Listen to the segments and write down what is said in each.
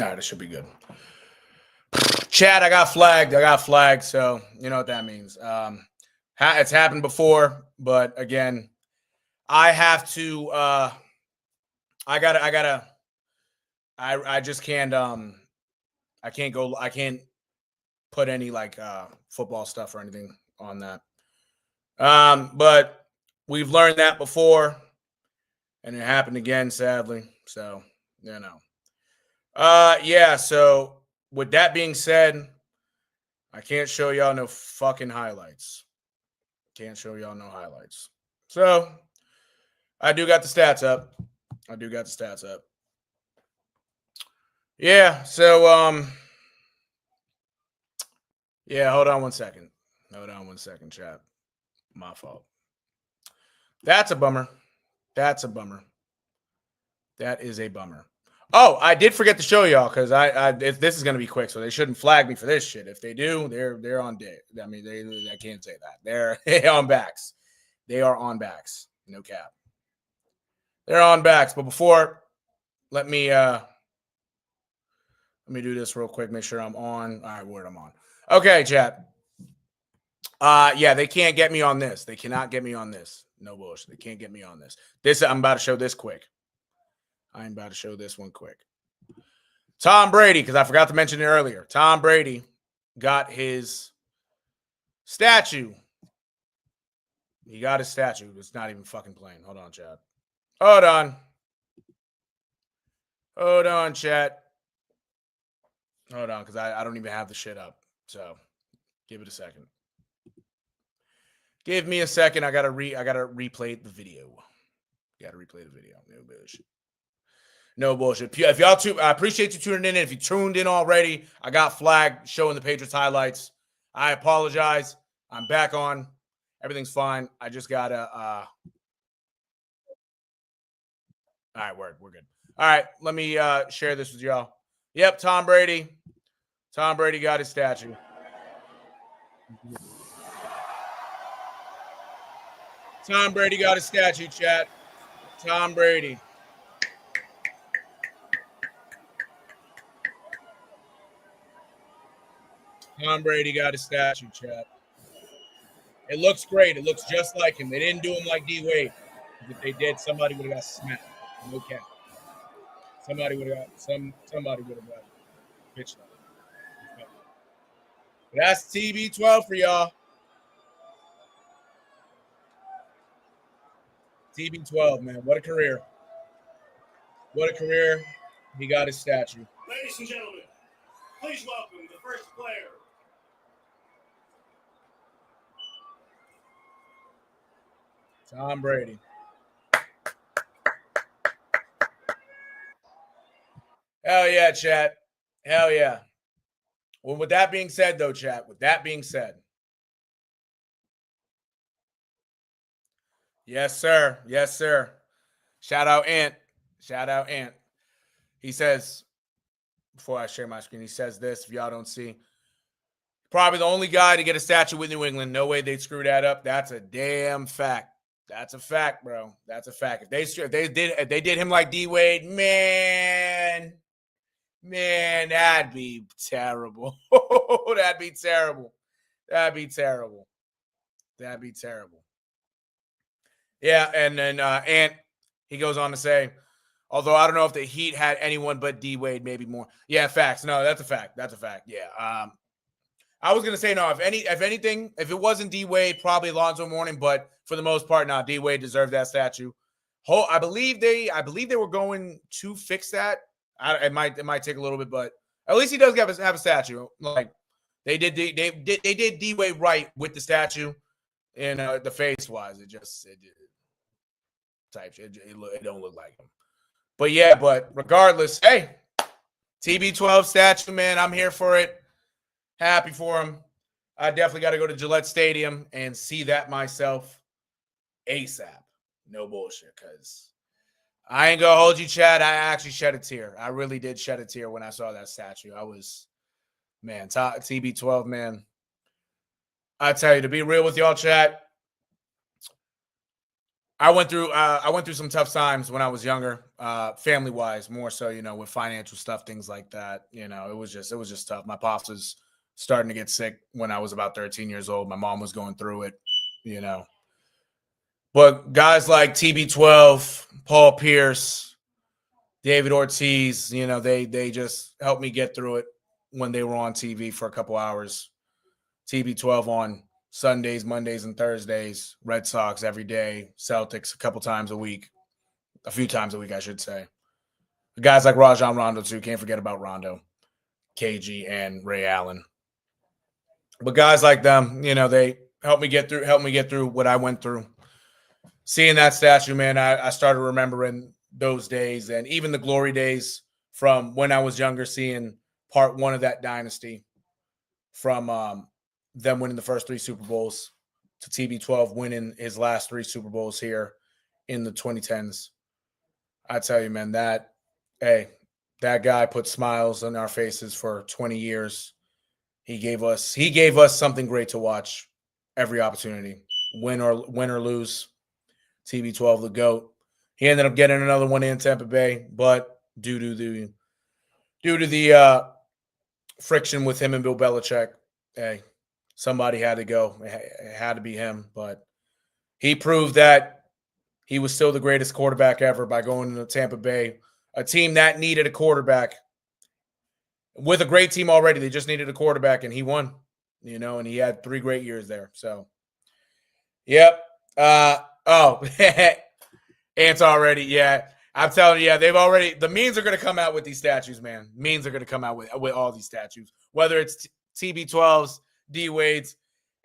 All right, it should be good. Chat, I got flagged. So you know what that means. It's happened before, but again, I have to. I just can't. I can't put any like football stuff or anything on that. But we've learned that before, and it happened again, sadly. So you know. Yeah. So with that being said, I can't show y'all no fucking highlights. Can't show y'all no highlights. So I do got the stats up. Yeah. So yeah. Hold on one second, chat. My fault. That's a bummer. That is a bummer. Oh, I did forget to show y'all because this is gonna be quick, so they shouldn't flag me for this shit. If they do, they're on day. I mean, I can't say that. They're on backs. They are on backs. No cap. They're on backs. But before, let me do this real quick. Make sure I'm on. All right, word, I'm on. Okay, chat. Yeah, they can't get me on this. They cannot get me on this. No bullshit. They can't get me on this. I'm about to show this quick. I'm about to show this one quick. Tom Brady, because I forgot to mention it earlier. Tom Brady got his statue. He got his statue. It's not even fucking playing. Hold on, chat. Hold on, chat. Hold on, because I don't even have the shit up. So give it a second. Give me a second. I gotta replay the video. No bullshit. If y'all I appreciate you tuning in. If you tuned in already, I got flagged showing the Patriots highlights. I apologize. I'm back on. Everything's fine. I just gotta all right, we're good. All right, let me share this with y'all. Yep, Tom Brady. Tom Brady got his statue. Tom Brady got his statue, chat. Tom Brady. Tom Brady got his statue, chat. It looks great. It looks just like him. They didn't do him like D Wade. If they did, somebody would have got smacked. No cap. Somebody would have got pitched up. That's TB12 for y'all. TB12, man. What a career. He got his statue. Ladies and gentlemen, please welcome the first player. Tom Brady. Hell yeah, chat. Hell yeah. Well, with that being said, though, chat, yes, sir. Shout out Ant. He says, before I share my screen, he says this, if y'all don't see, probably the only guy to get a statue with New England. No way they'd screw that up. That's a damn fact. That's a fact, bro. That's a fact. If they did him like D Wade, man, that'd be terrible. That'd be terrible. Yeah, and then Ant, he goes on to say, although I don't know if the Heat had anyone but D Wade, maybe more. Yeah, facts. No, that's a fact. Yeah. I was gonna say no. If anything, if it wasn't D Wade, probably Alonzo Mourning. But for the most part, D Wade deserved that statue. I believe they were going to fix that. It might take a little bit, but at least he does have a statue. Like they did D Wade right with the statue, and the face wise, it don't look like him. But yeah, regardless, hey, TB12 statue, man, I'm here for it. Happy for him. I definitely got to go to Gillette Stadium and see that myself ASAP. No bullshit, because I ain't going to hold you, Chad. I actually shed a tear. I really did shed a tear when I saw that statue. I was, man, TB12, man. I tell you, to be real with y'all, Chad, I went through some tough times when I was younger, family wise, more so, with financial stuff, things like that. It was just tough. My pops was starting to get sick when I was about 13 years old. My mom was going through it, But guys like TB12, Paul Pierce, David Ortiz, they just helped me get through it when they were on TV for a couple hours. TB12 on Sundays, Mondays, and Thursdays. Red Sox every day. Celtics a couple times a week. A few times a week, I should say. Guys like Rajon Rondo, too. Can't forget about Rondo, KG, and Ray Allen. But guys like them, they helped me get through what I went through. Seeing that statue, man, I started remembering those days and even the glory days from when I was younger, seeing part one of that dynasty from them winning the first 3 Super Bowls to TB12 winning his last 3 Super Bowls here in the 2010s. I tell you, man, that guy put smiles on our faces for 20 years. He gave us something great to watch every opportunity, win or lose. TB12, the GOAT. He ended up getting another one in Tampa Bay, but due to the friction with him and Bill Belichick, somebody had to go. It had to be him, but he proved that he was still the greatest quarterback ever by going to Tampa Bay, a team that needed a quarterback. With a great team already, they just needed a quarterback, and he won, and he had 3 great years there. So, yep. Ants already, yeah. I'm telling you, the memes are going to come out with these statues, man. Memes are going to come out with all these statues, whether it's TB12s, D-Wades,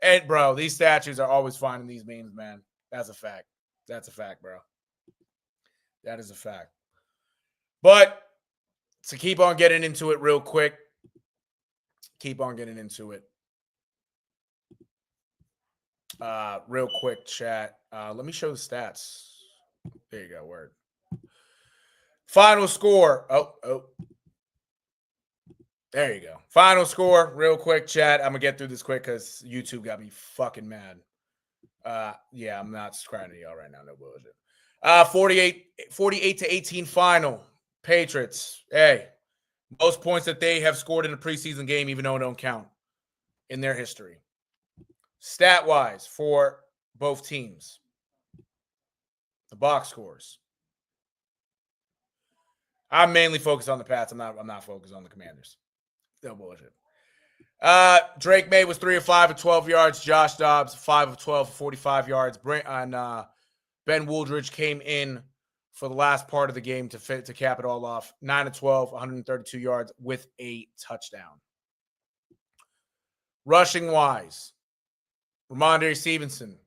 and bro, these statues are always finding these memes, man. That's a fact. That's a fact, bro. That is a fact. But to keep on getting into it real quick, real quick, chat. Let me show the stats. There you go. Word. Final score. Oh. There you go. Final score, real quick, chat. I'm going to get through this quick because YouTube got me fucking mad. Yeah, I'm not subscribing to y'all right now. No bullshit. 48-18 final. Patriots. Hey, most points that they have scored in a preseason game, even though it don't count in their history. Stat-wise for both teams. The box scores. I'm mainly focused on the Pats. I'm not focused on the Commanders. No bullshit. Drake May was 3 of 5 at 12 yards. Josh Dobbs 5 of 12 for 45 yards. Ben Wooldridge came in for the last part of the game to cap it all off. 9 of 12, 132 yards with a touchdown. Rushing wise, Ramondre Stevenson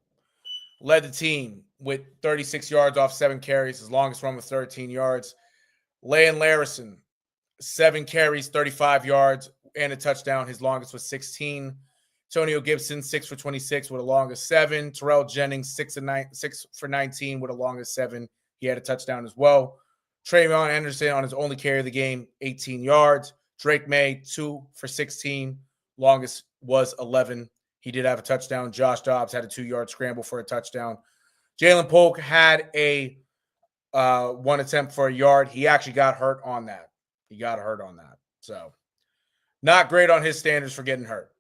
led the team with 36 yards off 7 carries. His longest run was 13 yards. Leon Larison, 7 carries, 35 yards, and a touchdown. His longest was 16. Antonio Gibson, 6 for 26 with a longest 7. Terrell Jennings, 6 for 19 with a longest 7. He had a touchdown as well. Trayvon Anderson on his only carry of the game, 18 yards. Drake May, 2 for 16. Longest was 11. He did have a touchdown. Josh Dobbs had a 2-yard scramble for a touchdown. Jalen Polk had a 1 attempt for a yard. He actually got hurt on that. So, not great on his standards for getting hurt.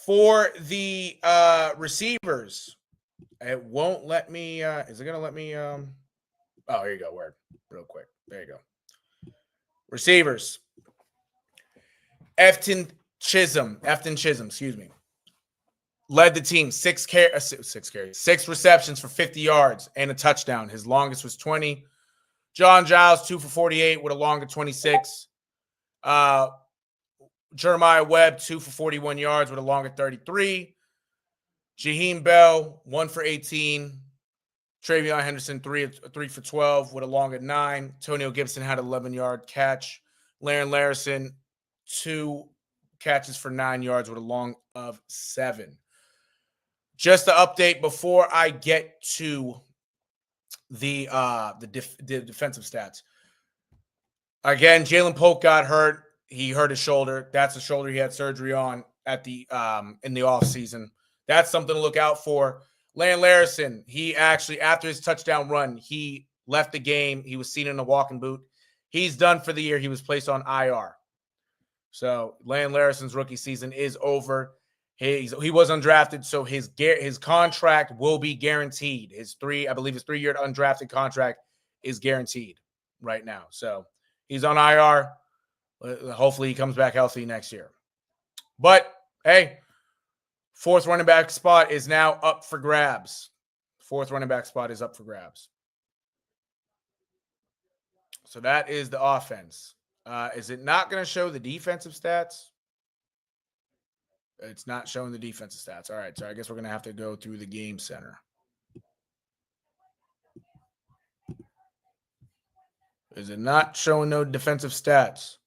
For the receivers, it won't let me. Is it going to let me? Oh, here you go. Word. Real quick. There you go. Receivers. Efton Chisholm, excuse me, led the team 6 carries, 6 receptions for 50 yards and a touchdown. His longest was 20. John Giles, 2 for 48 with a longer 26. Jeremiah Webb, 2 for 41 yards with a longer 33. Jaheim Bell, 1 for 18. Travion Henderson, 3 for 12 with a longer 9. Antonio Gibson had an 11-yard catch. Laren Larison, 2 catches for 9 yards with a long of 7. Just to update before I get to the defensive stats. Again, Jalen Polk got hurt. He hurt his shoulder. That's the shoulder he had surgery on at the in the offseason. That's something to look out for. Land Larison, he actually, after his touchdown run, he left the game. He was seen in a walking boot. He's done for the year. He was placed on IR. So Land Larison's rookie season is over. He was undrafted, so his contract will be guaranteed. His 3-year undrafted contract is guaranteed right now. So he's on IR. Hopefully he comes back healthy next year. But hey, fourth running back spot is now up for grabs. Fourth running back spot is up for grabs. So that is the offense. Is it not going to show the defensive stats? It's not showing the defensive stats. All right, so I guess we're going to have to go through the game center. Is it not showing no defensive stats?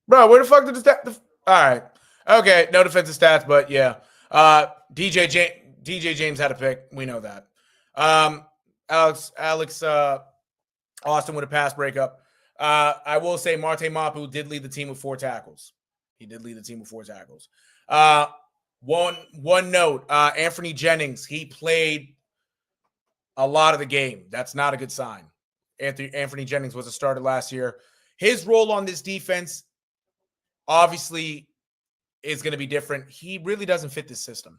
Bro, where the fuck did the stat? All right. Okay, no defensive stats, but yeah. DJ James had a pick. We know that. Alex Austin with a pass breakup. I will say Marte Mapu did lead the team with 4 tackles. He did lead the team with 4 tackles. One note, Anthony Jennings, he played a lot of the game. That's not a good sign. Anthony Jennings was a starter last year. His role on this defense obviously is going to be different. He really doesn't fit this system.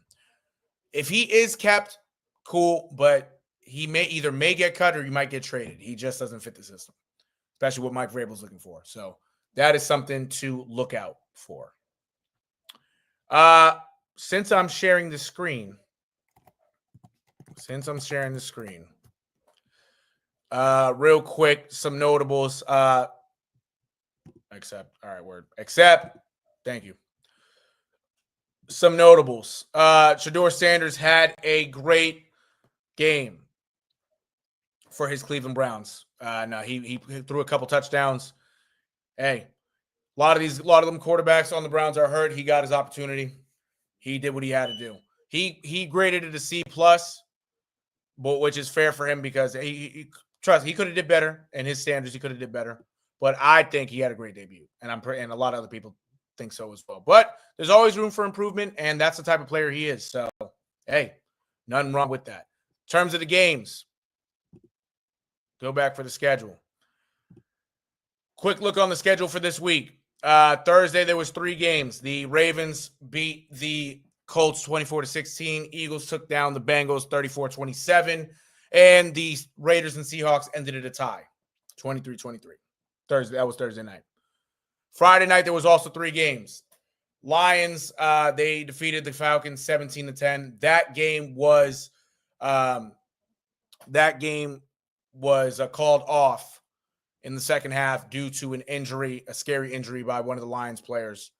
If he is kept, cool, but he may get cut or he might get traded. He just doesn't fit the system, especially what Mike Vrabel's looking for. So that is something to look out for. Since I'm sharing the screen, real quick, some notables. Thank you. Some notables. Shedeur Sanders had a great game for his Cleveland Browns. He threw a couple touchdowns. Hey, a lot of them quarterbacks on the Browns are hurt. He got his opportunity. He did what he had to do. He graded it a C+, but which is fair for him because he could have did better in his standards. He could have did better, but I think he had a great debut, and a lot of other people think so as well. But there's always room for improvement, and that's the type of player he is. So, hey, nothing wrong with that. In terms of the games, go back for the schedule. Quick look on the schedule for this week. Thursday, there was 3 games. The Ravens beat the Colts 24-16. Eagles took down the Bengals 34-27. And the Raiders and Seahawks ended at a tie, 23-23. That was Thursday night. Friday night, there was also 3 games. Lions, they defeated the Falcons 17-10. That game was called off in the second half due to an injury, a scary injury by one of the Lions players.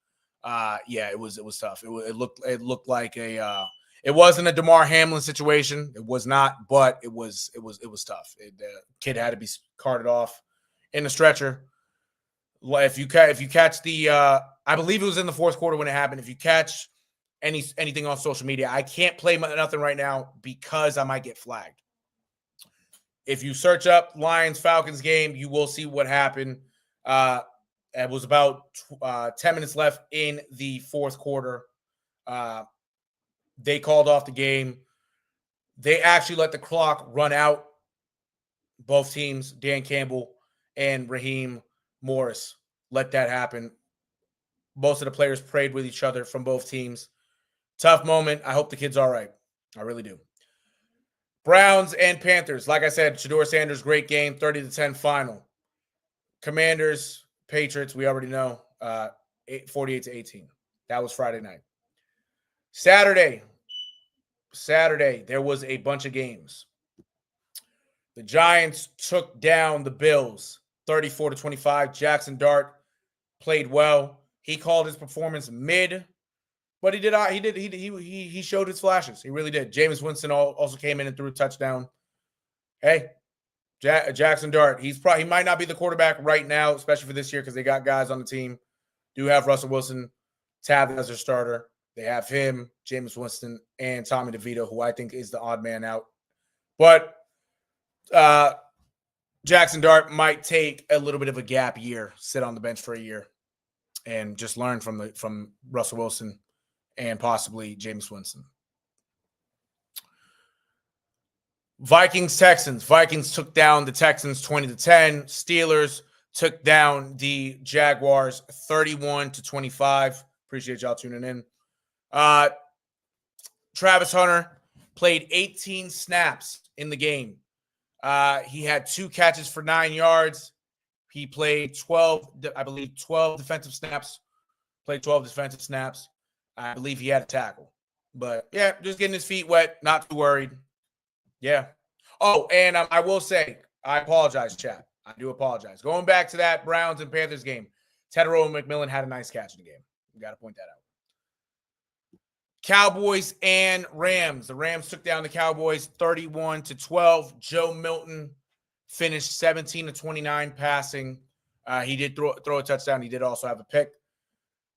It was tough. It looked like it wasn't a DeMar Hamlin situation. It was not, but it was tough. The kid had to be carted off in the stretcher. If you catch the, I believe it was in the fourth quarter when it happened. If you catch anything on social media, I can't play nothing right now because I might get flagged. If you search up Lions-Falcons game, you will see what happened. It was about 10 minutes left in the fourth quarter. They called off the game. They actually let the clock run out. Both teams, Dan Campbell and Raheem Morris, let that happen. Most of the players prayed with each other from both teams. Tough moment. I hope the kid's all right. I really do. Browns and Panthers. Like I said, Shedeur Sanders, great game, 30-10 final. Commanders, Patriots, we already know, 48-18. That was Friday night. Saturday, there was a bunch of games. The Giants took down the Bills, 34-25. Jackson Dart played well. He called his performance mid, but he showed his flashes. He really did. Jameis Winston also came in and threw a touchdown. Hey, Jackson Dart, he might not be the quarterback right now, especially for this year because they got guys on the team. Do have Russell Wilson, Tav as their starter. They have him, Jameis Winston, and Tommy DeVito, who I think is the odd man out. But Jackson Dart might take a little bit of a gap year, sit on the bench for a year, and just learn from Russell Wilson and possibly Jameis Winston. Vikings-Texans. Vikings took down the Texans 20-10. Steelers took down the Jaguars 31-25. Appreciate y'all tuning in. Travis Hunter played 18 snaps in the game. He had 2 catches for 9 yards. He played 12 defensive snaps. Played 12 defensive snaps. I believe he had a tackle. But, yeah, just getting his feet wet. Not too worried. Yeah. Oh, and I will say, I apologize, chat. I do apologize. Going back to that Browns and Panthers game, Tedero and McMillan had a nice catch in the game. You got to point that out. Cowboys and Rams. The Rams took down the Cowboys 31-12. Joe Milton finished 17-29 passing. He did throw a touchdown. He did also have a pick.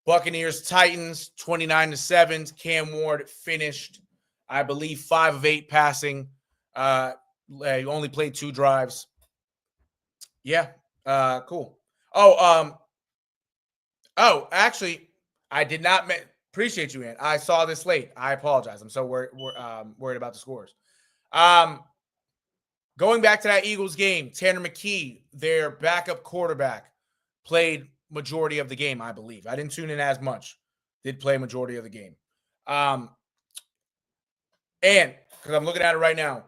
Buccaneers, Titans, 29-7. Cam Ward finished, I believe, 5 of 8 passing. He only played 2 drives. Yeah, cool. Actually, I did not appreciate you, Ant. I saw this late. I apologize. I'm so worried about the scores. Going back to that Eagles game, Tanner McKee, their backup quarterback, played majority of the game, I believe. I didn't tune in as much. Did play majority of the game. And because I'm looking at it right now,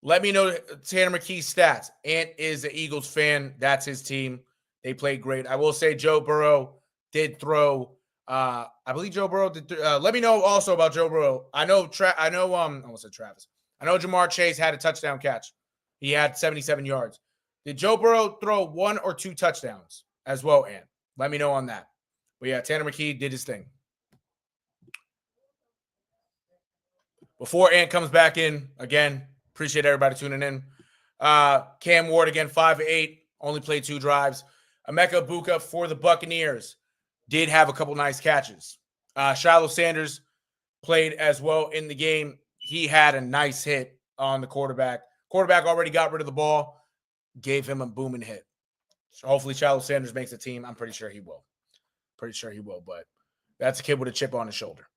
let me know Tanner McKee's stats. Ant is an Eagles fan. That's his team. They played great. I will say Joe Burrow did throw. I believe Joe Burrow did. Let me know also about Joe Burrow. I almost said Travis. I know Jamar Chase had a touchdown catch. He had 77 yards. Did Joe Burrow throw 1 or 2 touchdowns as well, Ant? Let me know on that. But yeah, Tanner McKee did his thing. Before Ant comes back in, again, appreciate everybody tuning in. Cam Ward, again, 5 of 8, only played 2 drives. Emeka Buka for the Buccaneers did have a couple nice catches. Shiloh Sanders played as well in the game. He had a nice hit on the quarterback. Quarterback already got rid of the ball, gave him a booming hit. So hopefully Shiloh Sanders makes the team. I'm pretty sure he will. But that's a kid with a chip on his shoulder.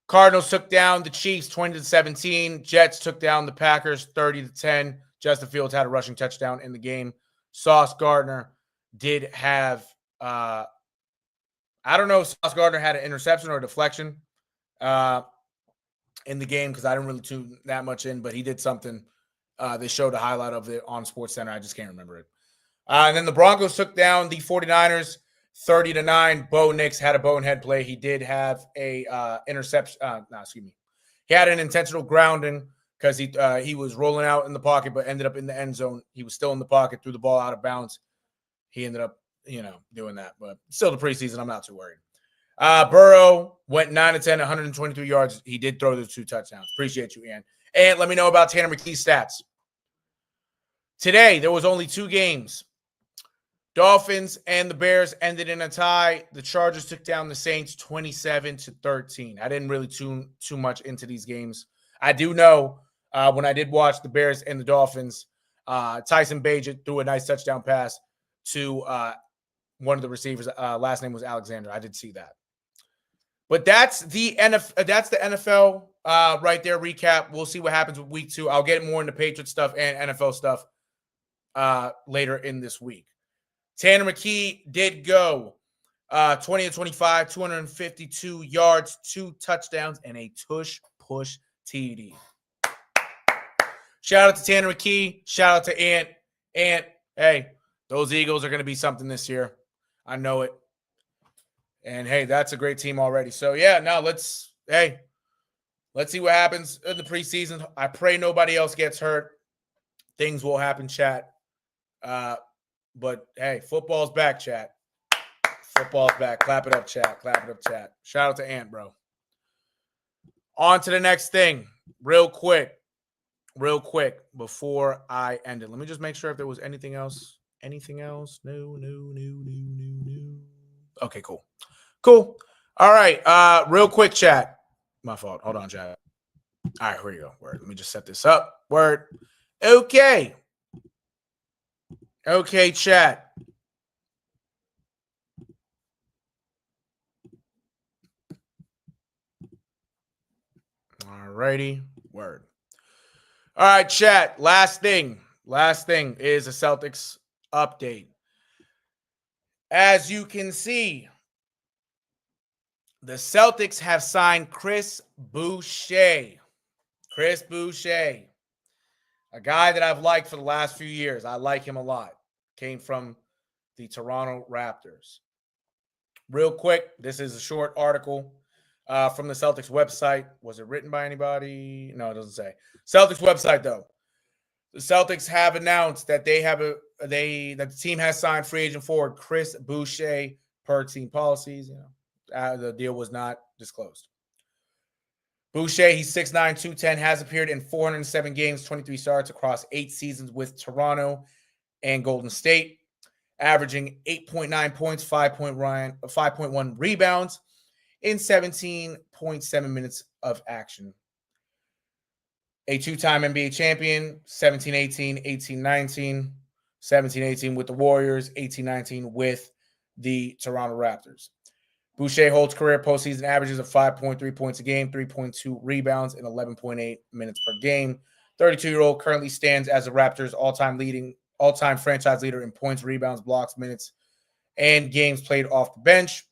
Cardinals took down the Chiefs 20-17. Jets took down the Packers 30-10. Justin Fields had a rushing touchdown in the game. Sauce Gardner did have I don't know if Sauce Gardner had an interception or a deflection in the game because I didn't really tune that much in, but he did something. They showed a highlight of it on SportsCenter. I just can't remember it. And then the Broncos took down the 49ers 30-9. Bo Nix had a bonehead play. He did have a interception. He had an intentional grounding because he was rolling out in the pocket, but ended up in the end zone. He was still in the pocket, threw the ball out of bounds. He ended up, doing that. But still the preseason, I'm not too worried. Burrow went 9-10, 123 yards. He did throw those 2 touchdowns. Appreciate you, Ian. And let me know about Tanner McKee's stats. Today, there was only 2 games. Dolphins and the Bears ended in a tie. The Chargers took down the Saints 27-13. I didn't really tune too much into these games. I do know when I did watch the Bears and the Dolphins, Tyson Bagent threw a nice touchdown pass to one of the receivers. Last name was Alexander. I did see that. But that's the NFL right there. Recap. We'll see what happens with week 2. I'll get more into Patriots stuff and NFL stuff later in this week. Tanner McKee did go 20-25, 252 yards, 2 touchdowns, and a tush-push TD. Shout out to Tanner McKee. Shout out to Ant. Ant, hey, those Eagles are going to be something this year. I know it. And, hey, that's a great team already. So, yeah, now let's see what happens in the preseason. I pray nobody else gets hurt. Things will happen, chat. But, hey, football's back, chat. Football's back. Clap it up, chat. Clap it up, chat. Shout out to Ant, bro. On to the next thing. Real quick, before I end it. Let me just make sure if there was anything else. Anything else? No. Okay, cool. All right. Real quick, chat. My fault. Hold on, chat. All right, here we go. Word. Let me just set this up. Word. Okay. Okay, chat. All righty. Word. All right, chat. Last thing is a Celtics update. As you can see, the Celtics have signed Chris Boucher. Chris Boucher, a guy that I've liked for the last few years. I like him a lot. Came from the Toronto Raptors. Real quick, this is a short article from the Celtics website. Was it written by anybody? No, it doesn't say. Celtics website, though. The Celtics have announced that that the team has signed free agent forward Chris Boucher per team policies. The deal was not disclosed. Boucher, he's 6'9", 210, has appeared in 407 games, 23 starts across 8 seasons with Toronto and Golden State, averaging 8.9 points, 5.1 rebounds in 17.7 minutes of action. A two-time NBA champion, 17-18, 18-19, 17-18 with the Warriors, 18-19 with the Toronto Raptors. Boucher holds career postseason averages of 5.3 points a game, 3.2 rebounds, and 11.8 minutes per game. 32-year-old currently stands as the Raptors' all-time franchise leader in points, rebounds, blocks, minutes, and games played off the bench.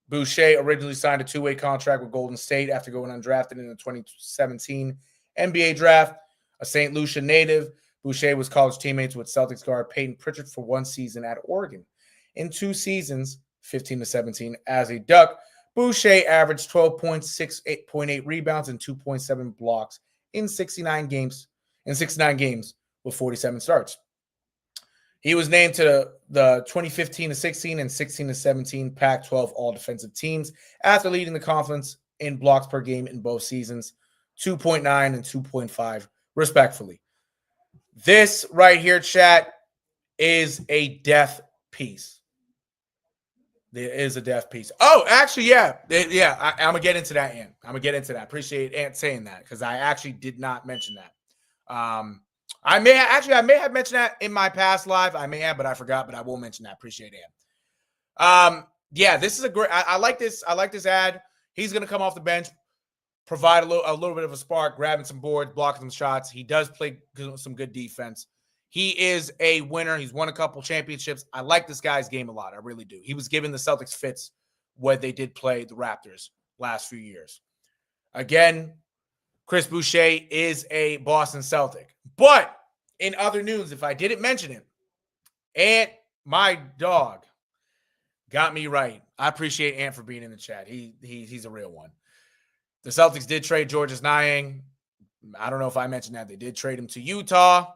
Boucher originally signed a two-way contract with Golden State after going undrafted in the 2017 NBA draft. A St. Lucia native, Boucher was college teammates with Celtics guard Peyton Pritchard for one season at Oregon. In 2 seasons, 15-17, as a Duck, Boucher averaged 12 points, 6.8 rebounds, and 2.7 blocks in 69 games with 47 starts. He was named to the 2015-16 and 16-17 Pac-12 All-Defensive teams after leading the conference in blocks per game in both seasons, 2.9 and 2.5, respectfully. This right here, chat, is a death piece. There is a death piece. Oh, actually, yeah. I'm going to get into that, Ant. I'm going to get into that. Appreciate Ant saying that because I actually did not mention that. I may have mentioned that in my past live. I may have, but I forgot, but I will mention that. Appreciate Ant. Yeah, this is a great, I like this. I like this ad. He's going to come off the bench, provide a little bit of a spark, grabbing some boards, blocking some shots. He does play some good defense. He is a winner. He's won a couple championships. I like this guy's game a lot. I really do. He was giving the Celtics fits when they did play the Raptors last few years. Again, Chris Boucher is a Boston Celtic. But in other news, if I didn't mention it, Ant, my dog, got me right. I appreciate Ant for being in the chat. He's a real one. The Celtics did trade Georges Niang. I don't know if I mentioned that. They did trade him to Utah.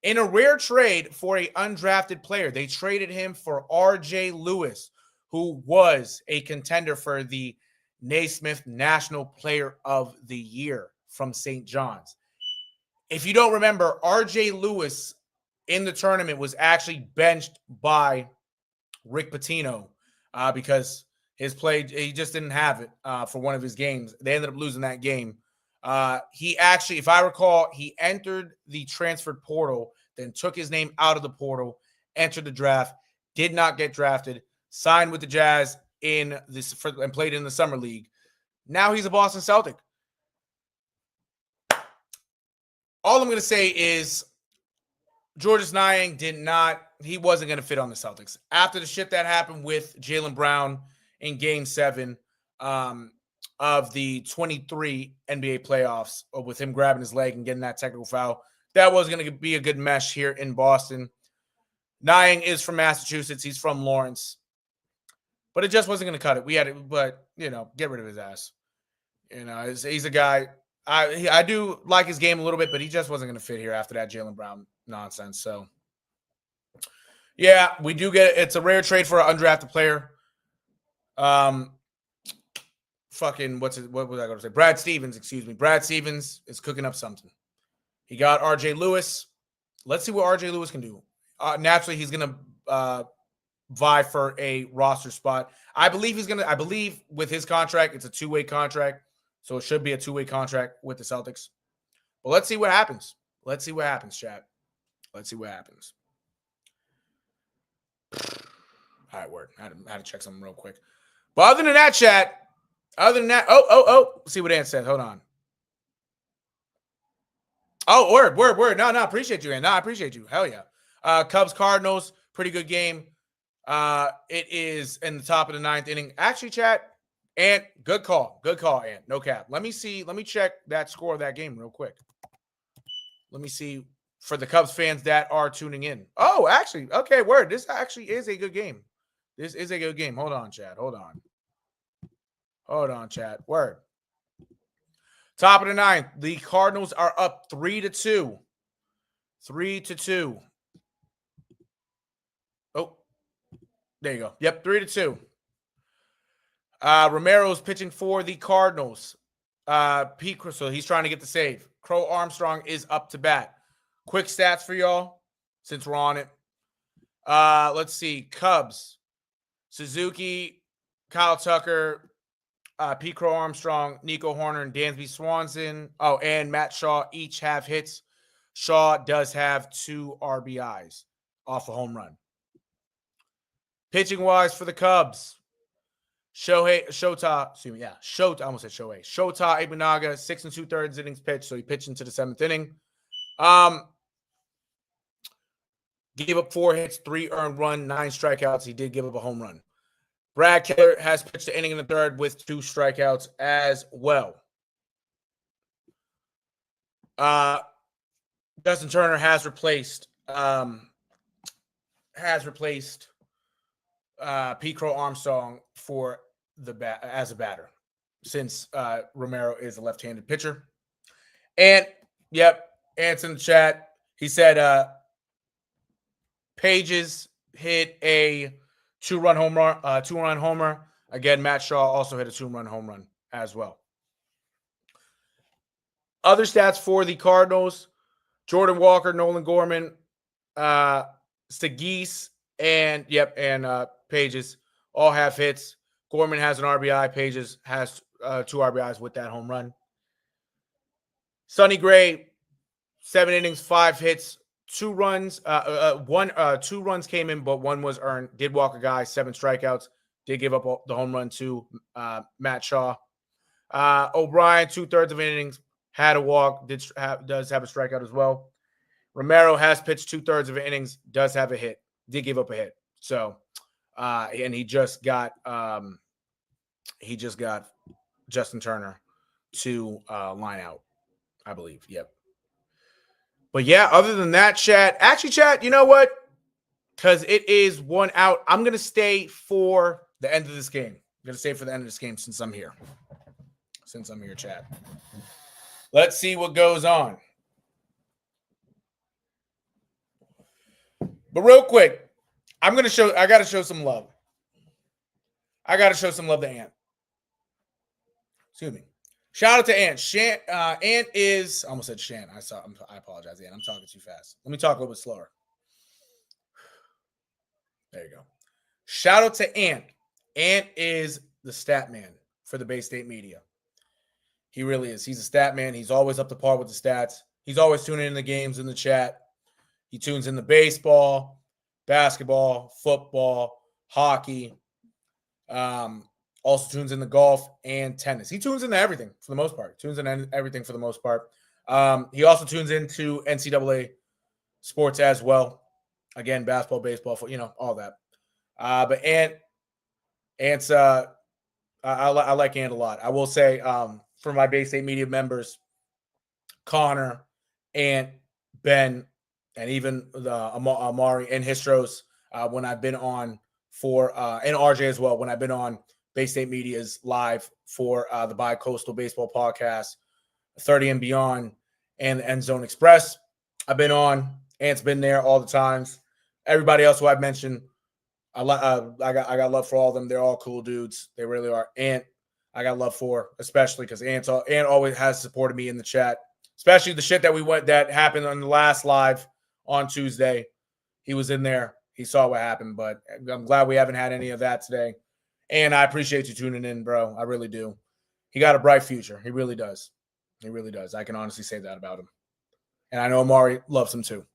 In a rare trade for an undrafted player, they traded him for R.J. Lewis, who was a contender for the Naismith National Player of the Year from St. John's. If you don't remember, R.J. Lewis in the tournament was actually benched by Rick Pitino because his play, he just didn't have it for one of his games. They ended up losing that game. He actually, if I recall, he entered the transfer portal, then took his name out of the portal, entered the draft, did not get drafted, signed with the Jazz and played in the summer league. Now he's a Boston Celtic. All I'm going to say is Georges Niang he wasn't going to fit on the Celtics. After the shit that happened with Jaylen Brown in Game 7, of the 23 NBA playoffs with him grabbing his leg and getting that technical foul. That was going to be a good mesh here in Boston. Niang is from Massachusetts. He's from Lawrence. But it just wasn't going to cut it. But, get rid of his ass. He's a guy. I do like his game a little bit, but he just wasn't going to fit here after that Jaylen Brown nonsense. So, yeah, we do get it. It's a rare trade for an undrafted player. What was I going to say? Brad Stevens is cooking up something. He got R.J. Lewis. Let's see what R.J. Lewis can do. Naturally, he's going to vie for a roster spot. I believe with his contract, it's a 2-way contract. So it should be a 2-way contract with the Celtics. But let's see what happens. Chat. Let's see what happens. All right, word. I had to check something real quick. But other than that, chat, see what Ant said. Hold on. Oh, word. No, appreciate you, man. No, I appreciate you. Hell yeah. Cubs Cardinals, pretty good game. It is in the top of the 9th inning. Actually, chat, Ant, good call, Ant. No cap. Let me check that score of that game real quick. Let me see for the Cubs fans that are tuning in. Oh, actually, okay, word. This actually is a good game. This is a good game. Hold on, chat. Hold on, chat. Word. Top of the 9th. The Cardinals are up 3-2. 3-2. Oh, there you go. Yep, 3-2. Romero's pitching for the Cardinals. Pete, so he's trying to get the save. Crow Armstrong is up to bat. Quick stats for y'all since we're on it. Let's see. Cubs. Suzuki, Kyle Tucker, Pete Crow Armstrong, Nico Horner, and Dansby Swanson. Oh, and Matt Shaw each have hits. Shaw does have 2 RBIs off a home run. Pitching wise for the Cubs, Shota Imanaga, 6 2/3 innings pitched, so he pitched into the 7th inning. Gave up 4 hits, 3 earned run, 9 strikeouts. He did give up a home run. Brad Keller has pitched the inning in the 3rd with 2 strikeouts as well. Dustin Turner has replaced Pete Crow Armstrong for as a batter, since Romero is a left-handed pitcher. And Ant's in the chat. He said Pages hit a 2-run homer. Again, Matt Shaw also hit a 2-run home run as well. Other stats for the Cardinals: Jordan Walker, Nolan Gorman, Sagis, and Pages all have hits. Gorman has an RBI. Pages has 2 RBIs with that home run. Sonny Gray, 7 innings, 5 hits, 2 runs. 2 runs came in, but 1 was earned. Did walk a guy, 7 strikeouts. Did give up the home run to Matt Shaw. O'Brien, 2/3 of innings, had a walk. Does have a strikeout as well. Romero has pitched 2/3 of innings. Does have a hit. Did give up a hit. So, and he just got Justin Turner to line out, I believe. Yep. But yeah, other than that, chat, you know what? Because it is 1 out, I'm going to stay for the end of this game. I'm going to stay for the end of this game since I'm here. Chat. Let's see what goes on. But real quick, I got to show some love. I got to show some love to Ant. Excuse me. Shout out to Ant. Ant is, I almost said Shan. I apologize, Ant. I'm talking too fast. Let me talk a little bit slower. There you go. Shout out to Ant. Ant is the stat man for the Bay State media. He really is. He's a stat man. He's always up to par with the stats. He's always tuning in the games in the chat. He tunes in the baseball, basketball, football, hockey. Also tunes in the golf and tennis. He tunes into everything for the most part. He also tunes into NCAA sports as well. Again, basketball, baseball, all that. But Ant's I like Ant a lot. I will say, for my Bay State media members, Connor, Ant, Ben, and even the Amari and Histros, when I've been on and RJ as well, when I've been on Bay State Media's live for the Bi-Coastal Baseball Podcast, 30 and Beyond, and End Zone Express. I've been on. Ant's been there all the times. Everybody else who I've mentioned, I got love for all of them. They're all cool dudes. They really are. Ant, I got love for, especially because Ant always has supported me in the chat, especially the shit that happened on the last live on Tuesday. He was in there. He saw what happened, but I'm glad we haven't had any of that today. And I appreciate you tuning in, bro. I really do. He got a bright future. He really does. He really does. I can honestly say that about him. And I know Amari loves him too.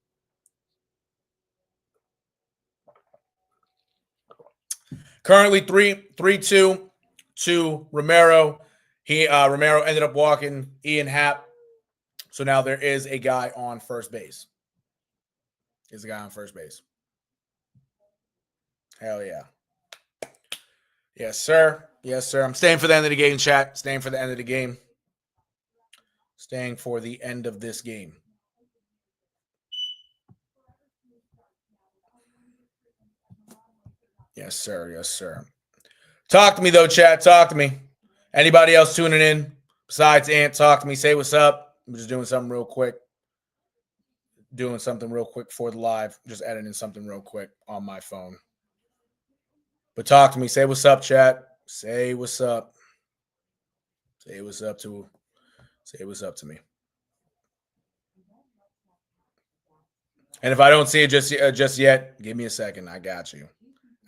Currently 3-2 to Romero. Romero ended up walking Ian Happ So now there is a guy on first base. Is a guy on first base. Hell yeah. Yes, sir. Yes, sir. I'm staying for the end of the game, chat. Staying for the end of the game. Staying for the end of this game. Yes, sir. Yes, sir. Talk to me, though, chat. Talk to me. Anybody else tuning in besides Ant? Talk to me. Say what's up. I'm just doing something real quick. Doing something real quick for the live. Just editing something real quick on my phone. But talk to me. Say what's up, chat. Say what's up. Say what's up to. Say what's up to me. And if I don't see it just yet, give me a second. I got you.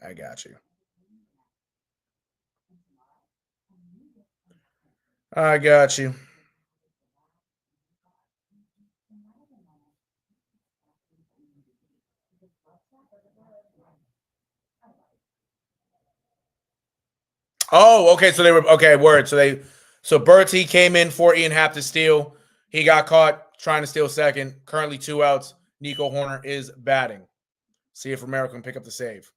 I got you. I got you. Oh, okay. So they were okay. Word. So Bertie came in for Ian Happ to steal. He got caught trying to steal second. Currently 2 outs. Nico Horner is batting. See if Romero can pick up the save.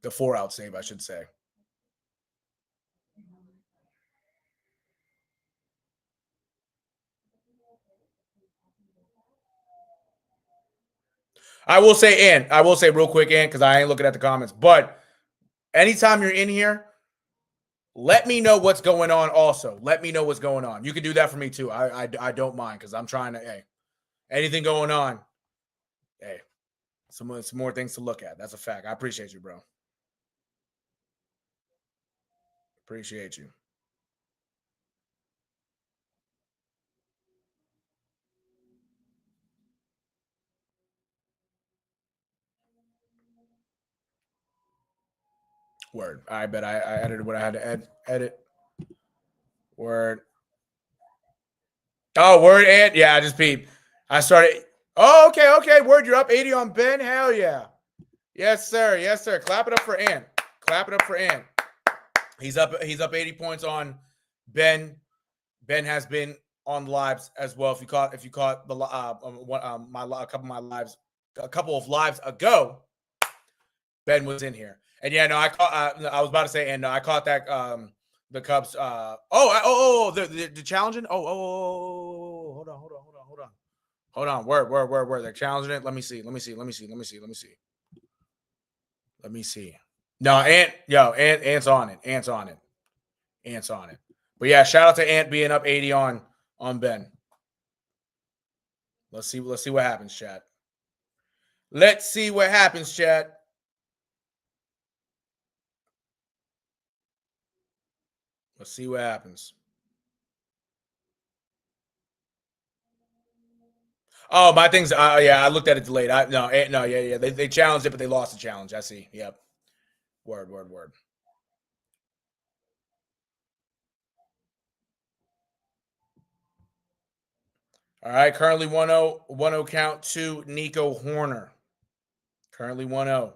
The 4-out save, I should say. I will say real quick, Ant, because I ain't looking at the comments. But anytime you're in here, let me know what's going on also. Let me know what's going on. You can do that for me too. I don't mind because I'm trying to, hey, anything going on, hey, some more things to look at. That's a fact. I appreciate you, bro. Appreciate you. Word. I bet I edited what I had to edit. Word. Oh, word, Ant. Yeah, I just peeped. I started. Oh, okay. Word, you're up 80 on Ben. Hell yeah. Yes, sir. Yes, sir. Clap it up for Ant. Clap it up for Ant. He's up 80 points on Ben. Ben has been on lives as well. If you caught the a couple of lives ago, Ben was in here. And yeah, no, I was about to say, and I caught that the Cubs. The challenging. Hold on. Word. They're challenging it. Let me see. No, Ant's on it. But yeah, shout out to Ant being up 80 on Ben. Let's see what happens, chat. Let's see what happens, chat. Let's see what happens. Oh, my thing's I looked at it delayed. Yeah. They challenged it, but they lost the challenge. I see. Yep. Word. All right, currently 1-0 count to Nico Horner. Currently 1-0.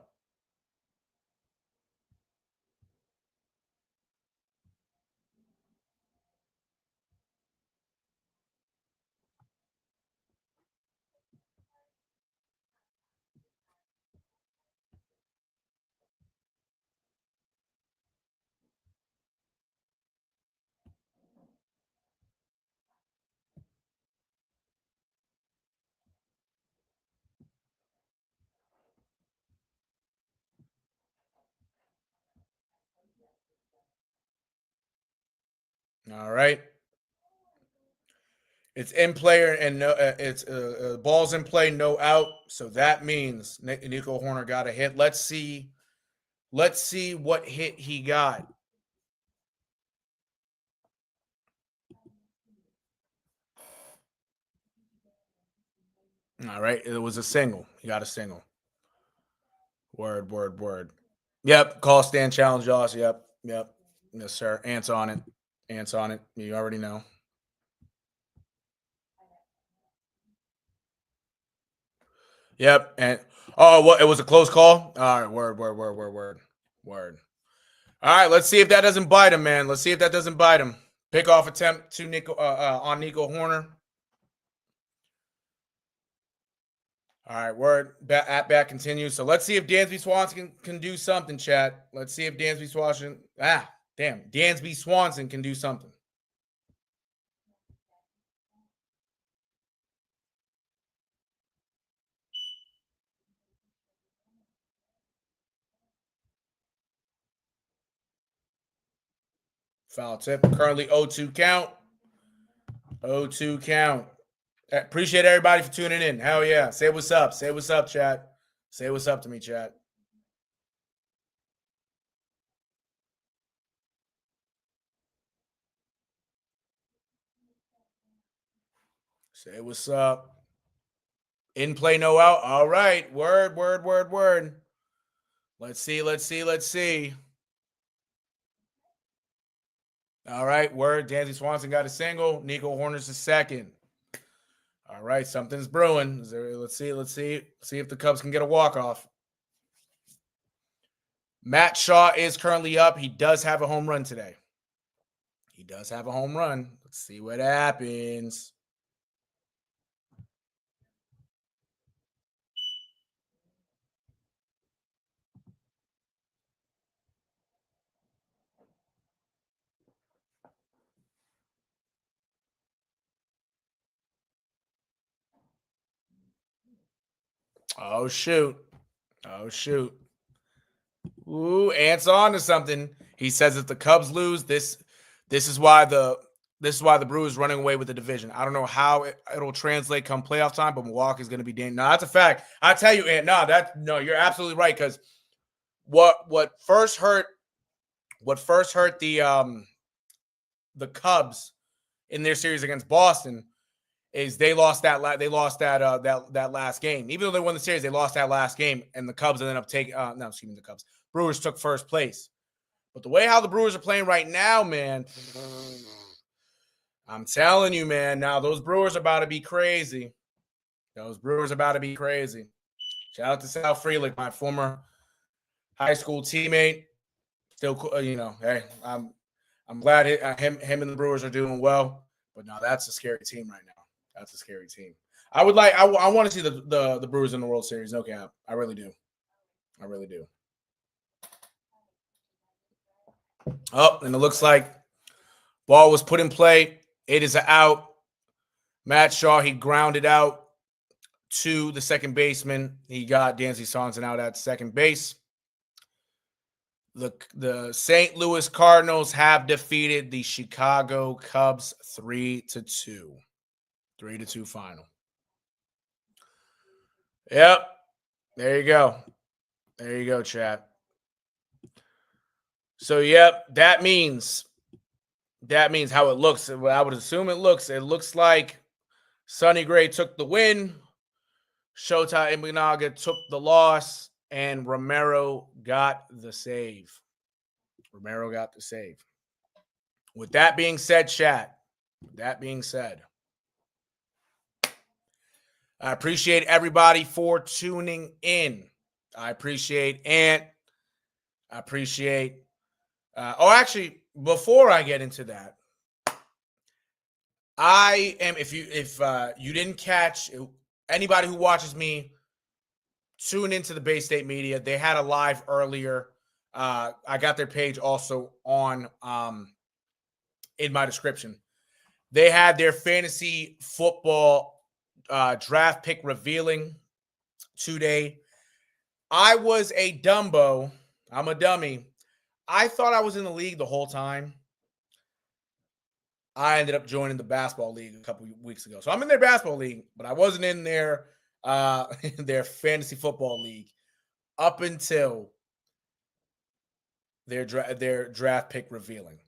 All right. It's in play and no, it's balls in play, no out. So that means Nico Horner got a hit. Let's see what hit he got. All right, it was a single. He got a single. Word. Yep, call stand challenge, Josh. Yep. Yes, sir. Ant's on it. You already know. Yep. And it was a close call. All right. Word. All right. Let's see if that doesn't bite him, man. Pick off attempt to Nico on Nico Horner. All right, word at bat continues. So let's see if Dansby Swanson can do something, chat. Let's see if Dansby Swanson. Dansby Swanson can do something. Foul tip. Currently 0-2 count. 0-2 count. Appreciate everybody for tuning in. Hell yeah. Say what's up. Say what's up, chat. Say what's up to me, chat. Say what's up. In play, no out. All right. Word. Let's see. All right. Word. Dansby Swanson got a single. Nico Horner's a second. All right. Something's brewing. Let's see if the Cubs can get a walk-off. Matt Shaw is currently up. He does have a home run today. Let's see what happens. Oh, shoot. Ooh, Ant's on to something. He says if the Cubs lose, this is why the Brewers running away with the division. I don't know how it'll translate come playoff time, but Milwaukee's going to be damn. No, that's a fact. I tell you, Ant. No, you're absolutely right. Because what first hurt the Cubs in their series against Boston is they lost that last game. Even though they won the series, they lost that last game, and the Cubs ended up taking. The Cubs. Brewers took first place. But the way how the Brewers are playing right now, man, I'm telling you, man. Now those Brewers are about to be crazy. Shout out to Sal Frelick, my former high school teammate. Still, hey, I'm glad him and the Brewers are doing well. But no, that's a scary team right now. That's a scary team. I want to see the Brewers in the World Series. No cap. I really do. Oh, and it looks like ball was put in play. It is an out. Matt Shaw, he grounded out to the second baseman. He got Dansby Swanson out at second base. The St. Louis Cardinals have defeated the Chicago Cubs 3-2. 3-2 final. Yep. There you go, chat. So, yep, that means how it looks. I would assume it looks like Sonny Gray took the win, Shota Imanaga took the loss, and Romero got the save. With that being said, chat, I appreciate everybody for tuning in. I appreciate Ant. I appreciate actually, before I get into that, if you didn't catch, anybody who watches me, tune into the Bay State Media. They had a live earlier. I got their page also on in my description. They had their fantasy football draft pick revealing today. I was a Dumbo. I'm a dummy. I thought I was in the league the whole time. I ended up joining the basketball league a couple weeks ago. So I'm in their basketball league, but I wasn't in their fantasy football league up until their draft pick revealing.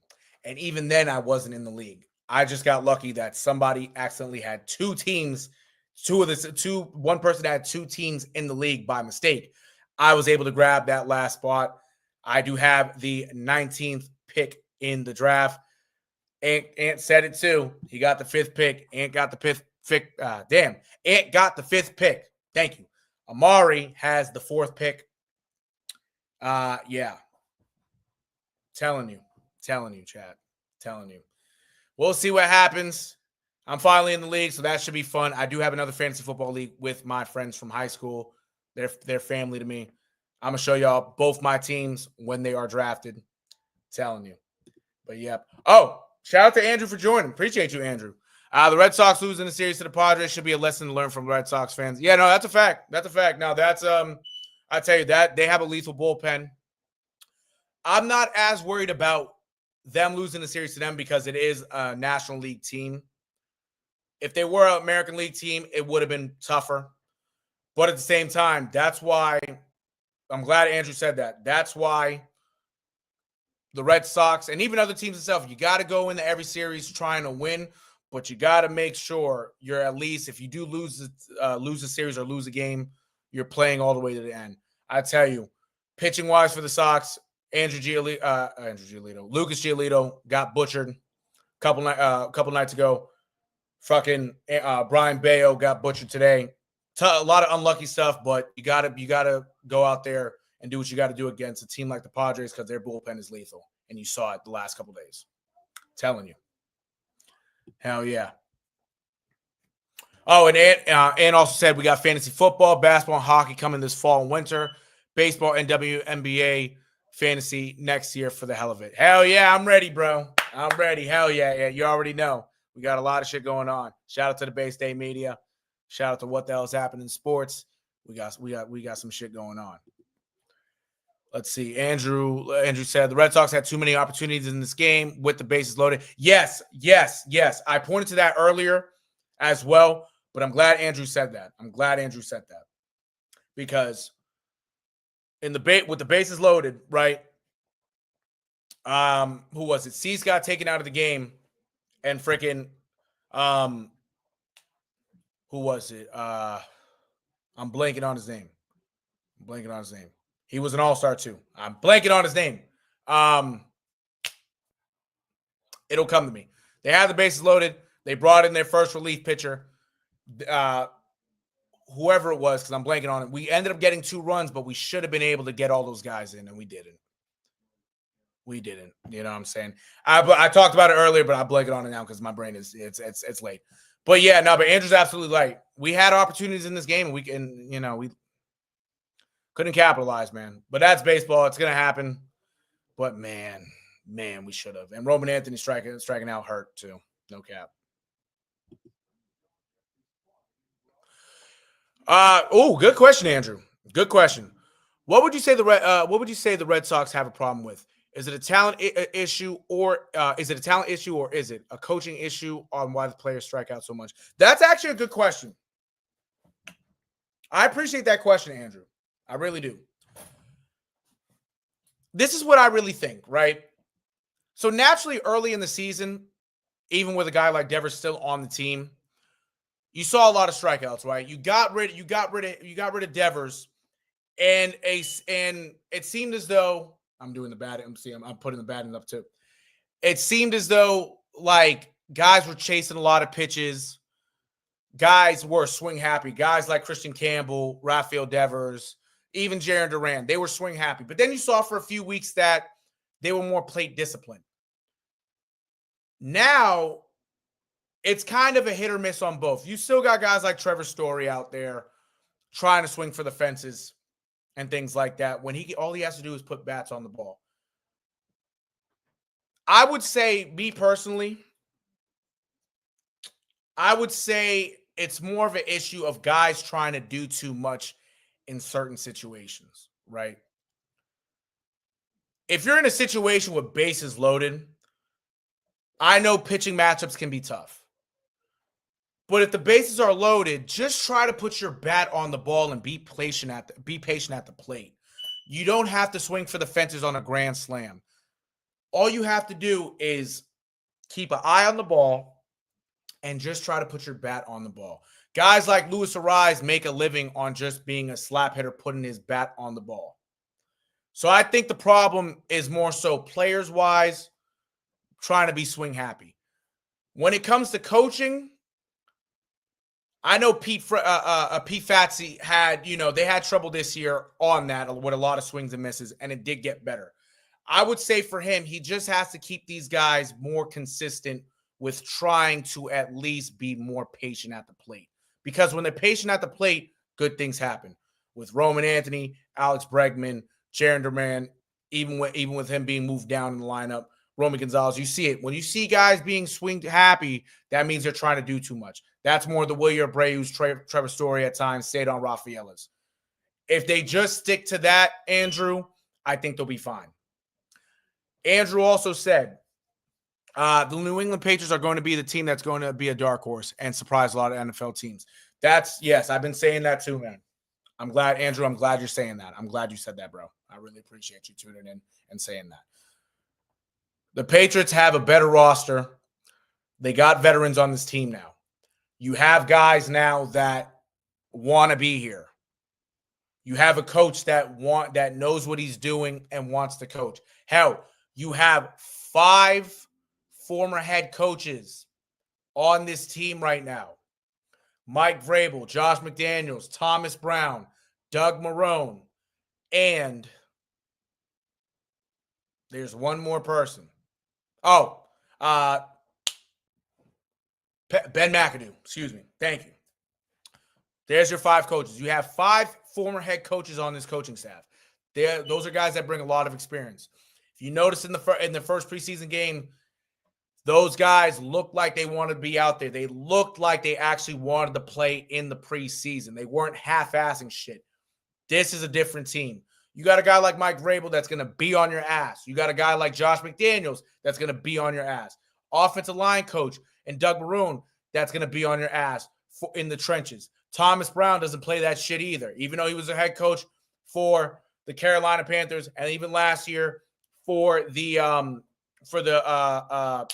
And even then, I wasn't in the league. I just got lucky that somebody accidentally had two teams. One person had two teams in the league by mistake. I was able to grab that last spot. I do have the 19th pick in the draft. Ant said it too. He got the 5th pick. Ant got the 5th pick. Ant got the 5th pick. Thank you. Amari has the 4th pick. Yeah. Telling you, chat. Telling you. We'll see what happens. I'm finally in the league, so that should be fun. I do have another fantasy football league with my friends from high school. They're family to me. I'm going to show y'all both my teams when they are drafted. Telling you. But, yep. Oh, shout out to Andrew for joining. Appreciate you, Andrew. The Red Sox losing the series to the Padres should be a lesson to learn from Red Sox fans. Yeah, no, that's a fact. That's a fact. Now, that's I tell you that they have a lethal bullpen. I'm not as worried about them losing the series to them because it is a National League team. If they were an American League team, it would have been tougher. But at the same time, that's why I'm glad Andrew said that. That's why the Red Sox and even other teams itself, you got to go into every series trying to win, but you got to make sure you're at least, if you do lose a series or lose a game, you're playing all the way to the end. I tell you, pitching wise for the Sox, Lucas Giolito got butchered a couple nights ago. Fucking Brian Bayo got butchered today. A lot of unlucky stuff, but you gotta go out there and do what you got to do against a team like the Padres because their bullpen is lethal, and you saw it the last couple days. Telling you, hell yeah. Oh, and Ann also said we got fantasy football, basketball, and hockey coming this fall and winter. Baseball and WNBA fantasy next year for the hell of it. Hell yeah, I'm ready, bro. I'm ready. Hell yeah. You already know. We got a lot of shit going on. Shout out to the Bay State media. Shout out to what the hell's happening in sports. We got some shit going on. Let's see. Andrew said the Red Sox had too many opportunities in this game with the bases loaded. Yes. I pointed to that earlier as well, but I'm glad Andrew said that. Because with the bases loaded, right? Who was it? Cease got taken out of the game, and freaking who was it? I'm blanking on his name. He was an all-star too. I'm blanking on his name. It'll come to me. They had the bases loaded. They brought in their first relief pitcher. Whoever it was, because I'm blanking on it. We ended up getting 2 runs, but we should have been able to get all those guys in, and we didn't. You know what I'm saying? I talked about it earlier, but I'm blanking on it now because my brain is it's late. But yeah, no, but Andrew's absolutely right. We had opportunities in this game, and we couldn't capitalize, man. But that's baseball. It's gonna happen. But man, we should have. And Roman Anthony striking out hurt too. No cap. Good question, Andrew. Good question. What would you say the Red Sox have a problem with? Is it a talent issue, or is it a coaching issue on why the players strike out so much? That's actually a good question. I appreciate that question, Andrew. I really do. This is what I really think, right? So naturally, early in the season, even with a guy like Devers still on the team, you saw a lot of strikeouts, right? You got rid of Devers, and it seemed as though I'm doing the bad. I'm putting the batting up too. It seemed as though like guys were chasing a lot of pitches. Guys were swing happy. Guys like Christian Campbell, Rafael Devers, even Jarren Duran, they were swing happy. But then you saw for a few weeks that they were more plate disciplined. Now it's kind of a hit or miss on both. You still got guys like Trevor Story out there trying to swing for the fences and things like that, when all he has to do is put bats on the ball. I would say, me personally, I would say it's more of an issue of guys trying to do too much in certain situations, right? If you're in a situation with bases loaded, I know pitching matchups can be tough. But if the bases are loaded, just try to put your bat on the ball and be patient at the plate. You don't have to swing for the fences on a grand slam. All you have to do is keep an eye on the ball and just try to put your bat on the ball. Guys like Luis Ariz make a living on just being a slap hitter, putting his bat on the ball. So I think the problem is more so players-wise, trying to be swing happy. When it comes to coaching, I know Pete Fatsi had, they had trouble this year on that with a lot of swings and misses, and it did get better. I would say for him, he just has to keep these guys more consistent with trying to at least be more patient at the plate. Because when they're patient at the plate, good things happen. With Roman Anthony, Alex Bregman, Jaron Durman, even with him being moved down in the lineup, Roman Gonzalez, you see it. When you see guys being swinged happy, that means they're trying to do too much. That's more the Wilyer Abreu's, Trevor Story at times, Cedar Rafaela's. If they just stick to that, Andrew, I think they'll be fine. Andrew also said, the New England Patriots are going to be the team that's going to be a dark horse and surprise a lot of NFL teams. Yes, I've been saying that too, man. I'm glad, Andrew, I'm glad you're saying that. I'm glad you said that, bro. I really appreciate you tuning in and saying that. The Patriots have a better roster. They got veterans on this team now. You have guys now that want to be here. You have a coach that knows what he's doing and wants to coach. Hell, you have 5 former head coaches on this team right now. Mike Vrabel, Josh McDaniels, Thomas Brown, Doug Marrone, and there's one more person. Oh, Ben McAdoo. Excuse me. Thank you. There's your 5 coaches. You have 5 former head coaches on this coaching staff. Those are guys that bring a lot of experience. If you notice in the first preseason game, those guys looked like they wanted to be out there. They looked like they actually wanted to play in the preseason. They weren't half-assing shit. This is a different team. You got a guy like Mike Vrabel that's going to be on your ass. You got a guy like Josh McDaniels that's going to be on your ass. Offensive line coach and Doug Marrone that's going to be on your ass in the trenches. Thomas Brown doesn't play that shit either, even though he was a head coach for the Carolina Panthers and even last year for the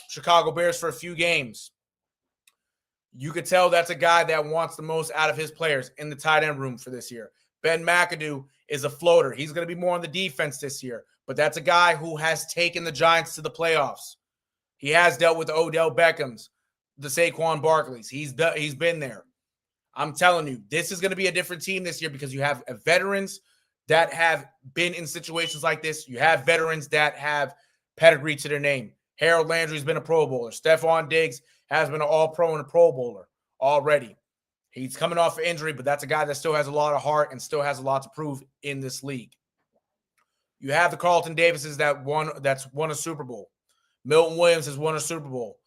Chicago Bears for a few games. You could tell that's a guy that wants the most out of his players in the tight end room for this year. Ben McAdoo is a floater. He's going to be more on the defense this year, but that's a guy who has taken the Giants to the playoffs. He has dealt with the Odell Beckhams, the Saquon Barkleys. He's been there. I'm telling you, this is going to be a different team this year because you have veterans that have been in situations like this. You have veterans that have pedigree to their name. Harold Landry's been a Pro Bowler. Stephon Diggs has been an All-Pro and a Pro Bowler already. He's coming off an injury, but that's a guy that still has a lot of heart and still has a lot to prove in this league. You have the Carlton Davises that's won a Super Bowl. Milton Williams has won a Super Bowl.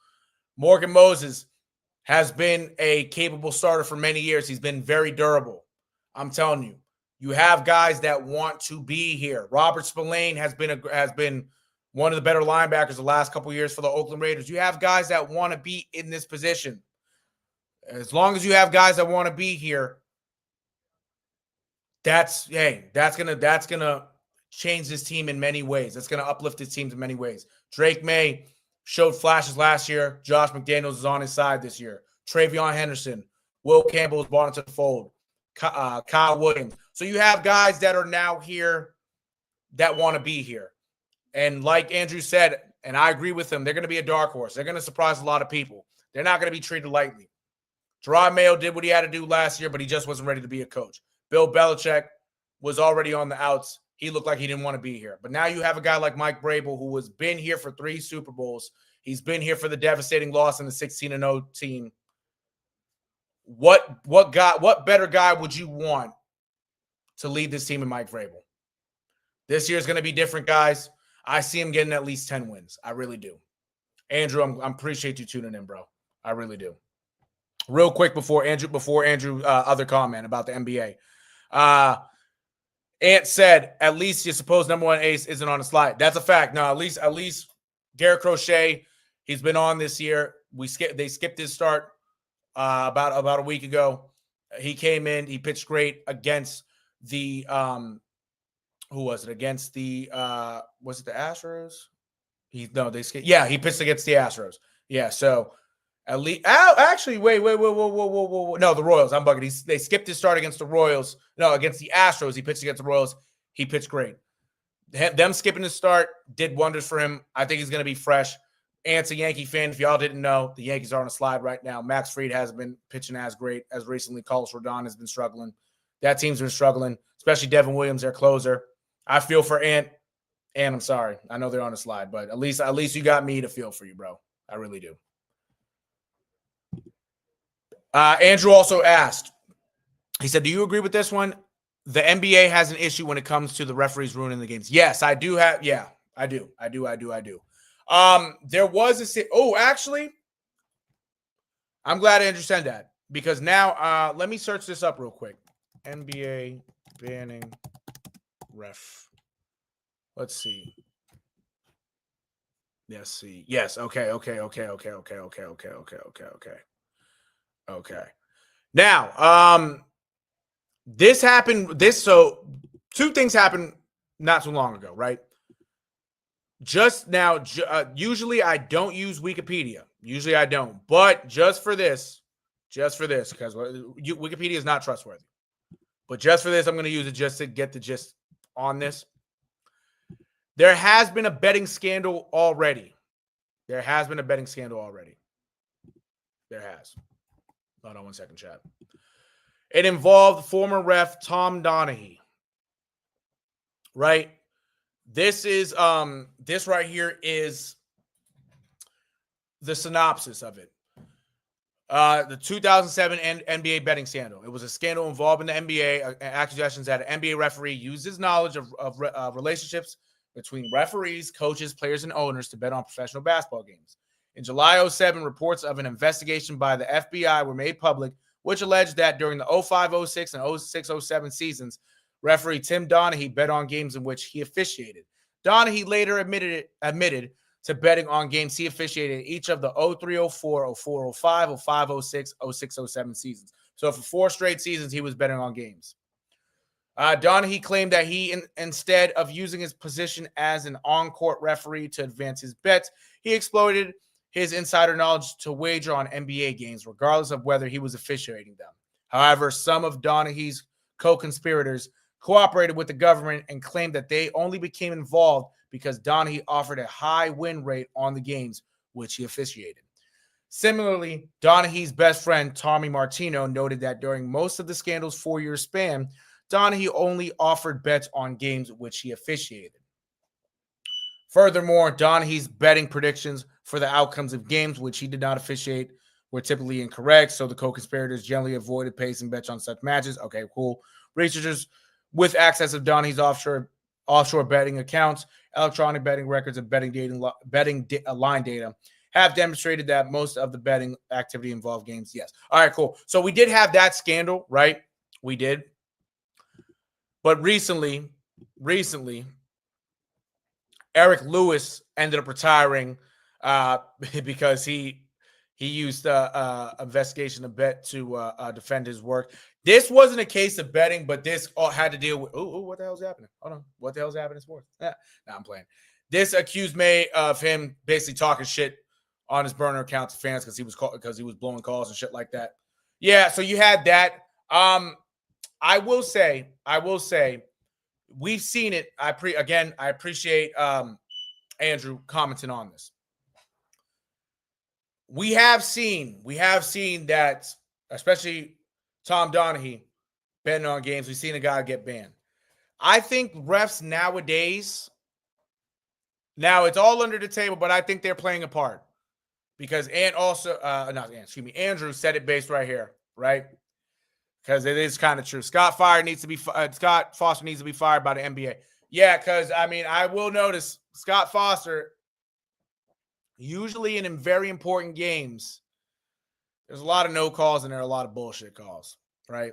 Morgan Moses has been a capable starter for many years. He's been very durable. I'm telling you, you have guys that want to be here. Robert Spillane has been one of the better linebackers the last couple of years for the Oakland Raiders. You have guys that want to be in this position. As long as you have guys that want to be here, that's gonna change this team in many ways. That's gonna uplift this team in many ways. Drake May showed flashes last year. Josh McDaniels is on his side this year. Travion Henderson, Will Campbell is brought into the fold. Kyle Williams. So you have guys that are now here that want to be here. And like Andrew said, and I agree with him, they're going to be a dark horse. They're going to surprise a lot of people. They're not going to be treated lightly. Gerard Mayo did what he had to do last year, but he just wasn't ready to be a coach. Bill Belichick was already on the outs. He looked like he didn't want to be here. But now you have a guy like Mike Vrabel who has been here for 3 Super Bowls. He's been here for the devastating loss in the 16-0 team. What better guy would you want to lead this team in Mike Vrabel? This year is going to be different, guys. I see him getting at least 10 wins. I really do. Andrew, I appreciate you tuning in, bro. I really do. Real quick before Andrew other comment about the NBA. Ant said, at least your supposed number 1 ace isn't on the slide. That's a fact. No, at least Garrett Crochet, he's been on this year. They skipped his start about a week ago. He came in, he pitched great against the who was it? Against the was it the Astros? He pitched against the Astros. Yeah, so at least actually wait. No, the Royals. I'm bugging. They skipped his start against the Royals. No, against the Astros. He pitched against the Royals. He pitched great. Them skipping his start did wonders for him. I think he's going to be fresh. Ant's a Yankee fan. If y'all didn't know, the Yankees are on a slide right now. Max Fried hasn't been pitching as great as recently. Carlos Rodon has been struggling. That team's been struggling, especially Devin Williams, their closer. I feel for Ant. And I'm sorry. I know they're on a slide, but at least you got me to feel for you, bro. I really do. Andrew also asked, he said, do you agree with this one? The NBA has an issue when it comes to the referees ruining the games. Yes, I do have. Yeah, I do. There was actually, I'm glad Andrew said that because now let me search this up real quick. NBA banning ref. Let's see. Let's see. Yes. Okay. Okay. Now, this happened. So two things happened not too long ago, right? Just now, usually I don't use Wikipedia. Usually I don't, but just for this, because Wikipedia is not trustworthy. But just for this, I'm going to use it just to get the gist on this. There has been a betting scandal already. There has. Hold on one second, chat. It involved former ref Tom Donahue. Right? This is this right here is the synopsis of it. The 2007 NBA betting scandal. It was a scandal involving the NBA. Accusations that an NBA referee used his knowledge of relationships between referees, coaches, players, and owners to bet on professional basketball games. In July 2007, reports of an investigation by the FBI were made public, which alleged that during the 2005-06 and 2006-07 seasons, referee Tim Donahue bet on games in which he officiated. Donahue later admitted to betting on games he officiated in each of the 03-04, 04-05, 05-06, 06-07 seasons. So for 4 straight seasons, he was betting on games. Donahue claimed that he, instead of using his position as an on-court referee to advance his bets, he exploited his insider knowledge to wager on NBA games, regardless of whether he was officiating them. However, some of Donahue's co-conspirators cooperated with the government and claimed that they only became involved because Donahue offered a high win rate on the games which he officiated. Similarly, Donahue's best friend, Tommy Martino, noted that during most of the scandal's 4-year span, Donahue only offered bets on games which he officiated. Furthermore, Donahue's betting predictions for the outcomes of games which he did not officiate were typically incorrect, so the co-conspirators generally avoided placing bets on such matches. Okay, cool. Researchers with access of Donahue's offshore betting accounts, electronic betting records, and betting line data have demonstrated that most of the betting activity involved games. Yes. All right, cool. So we did have that scandal, right? We did. But recently, Eric Lewis ended up retiring because he used investigation to bet to defend his work. This wasn't a case of betting, but this all had to deal with, what the hell's happening? Hold on. What the hell's happening in sports? Nah, I'm playing. This accused Maye of him basically talking shit on his burner account to fans because he was blowing calls and shit like that. Yeah, so you had that. I will say, we've seen it. I appreciate Andrew commenting on this. We have seen that, especially Tom Donahue betting on games. We've seen a guy get banned. I think refs nowadays, now it's all under the table, but I think they're playing a part because Andrew said it based right here, right? Because it is kind of true. Scott Foster needs to be fired by the NBA. Yeah, because I will notice Scott Foster, usually in very important games, there's a lot of no calls and there are a lot of bullshit calls, right?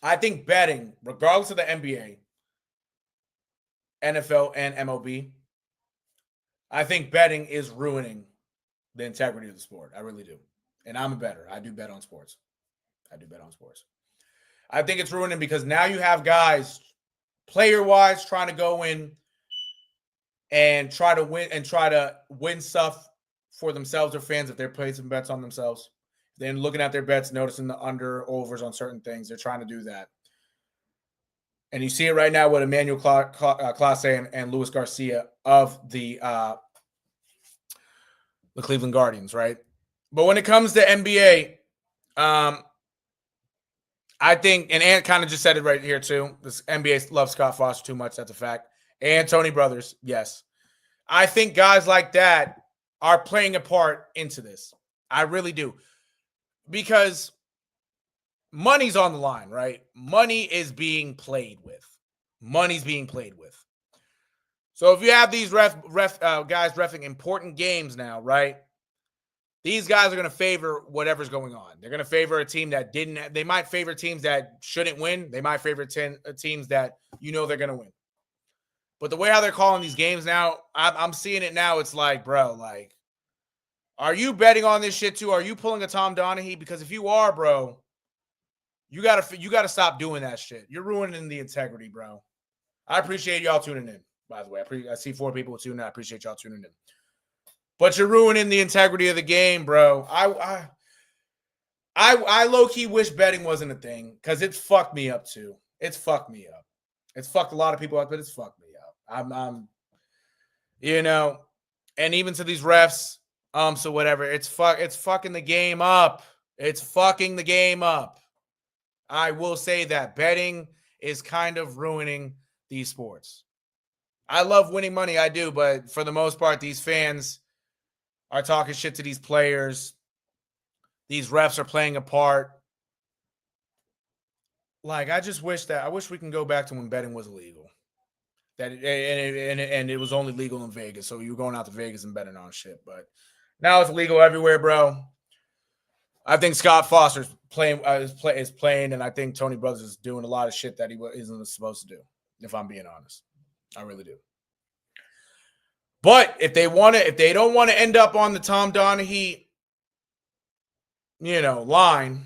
I think betting, regardless of the NBA, NFL, and MLB, I think betting is ruining the integrity of the sport. I really do. And I'm a bettor. I do bet on sports. I think it's ruining because now you have guys, player-wise, trying to go in and try to win stuff for themselves or fans if they're placing bets on themselves. Then looking at their bets, noticing the under-overs on certain things. They're trying to do that. And you see it right now with Emmanuel Clase and Luis Garcia of the Cleveland Guardians, right? But when it comes to NBA, I think, and Ant kind of just said it right here too, this NBA loves Scott Foster too much. That's a fact. And Tony Brothers, yes. I think guys like that are playing a part into this. I really do. because money's on the line, right? Money is being played with. Money's being played with. So if you have these guys reffing important games now, right? These guys are going to favor whatever's going on. They're going to favor a team that didn't. They might favor teams that shouldn't win. They might favor teams that they're going to win. But the way how they're calling these games now, I'm seeing it now. It's like, bro, like, are you betting on this shit too? Are you pulling a Tom Donahue? Because if you are, bro, you gotta stop doing that shit. You're ruining the integrity, bro. I appreciate y'all tuning in. By the way, I see 4 people tuning in. I appreciate y'all tuning in. But you're ruining the integrity of the game, bro. I low-key wish betting wasn't a thing because it fucked me up too. It's fucked me up. It's fucked a lot of people up, but it's fucked me up. I'm and even to these refs, so whatever. It's fucking the game up. It's fucking the game up. I will say that betting is kind of ruining these sports. I love winning money, I do, but for the most part, these fans are talking shit to these players. These refs are playing a part. Like, I wish we can go back to when betting was illegal. And it was only legal in Vegas. So you were going out to Vegas and betting on shit. But now it's legal everywhere, bro. I think Scott Foster's is playing, and I think Tony Brothers is doing a lot of shit that he isn't supposed to do, if I'm being honest. I really do. But if they don't want to end up on the Tom Donahue, line,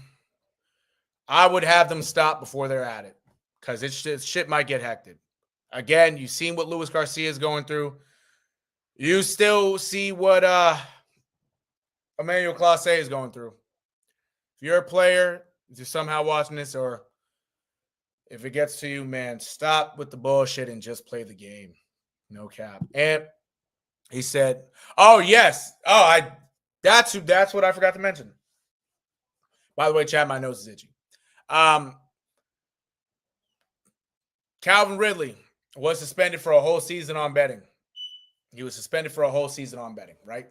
I would have them stop before they're at it, because shit might get hectic. Again, you've seen what Luis Garcia is going through. You still see what Emmanuel Clase is going through. If you're a player, if you're somehow watching this, or if it gets to you, man, stop with the bullshit and just play the game. No cap. And he said, "Oh yes, that's what I forgot to mention." By the way, Chad, my nose is itchy. Calvin Ridley was suspended for a whole season on betting. He was suspended for a whole season on betting, right?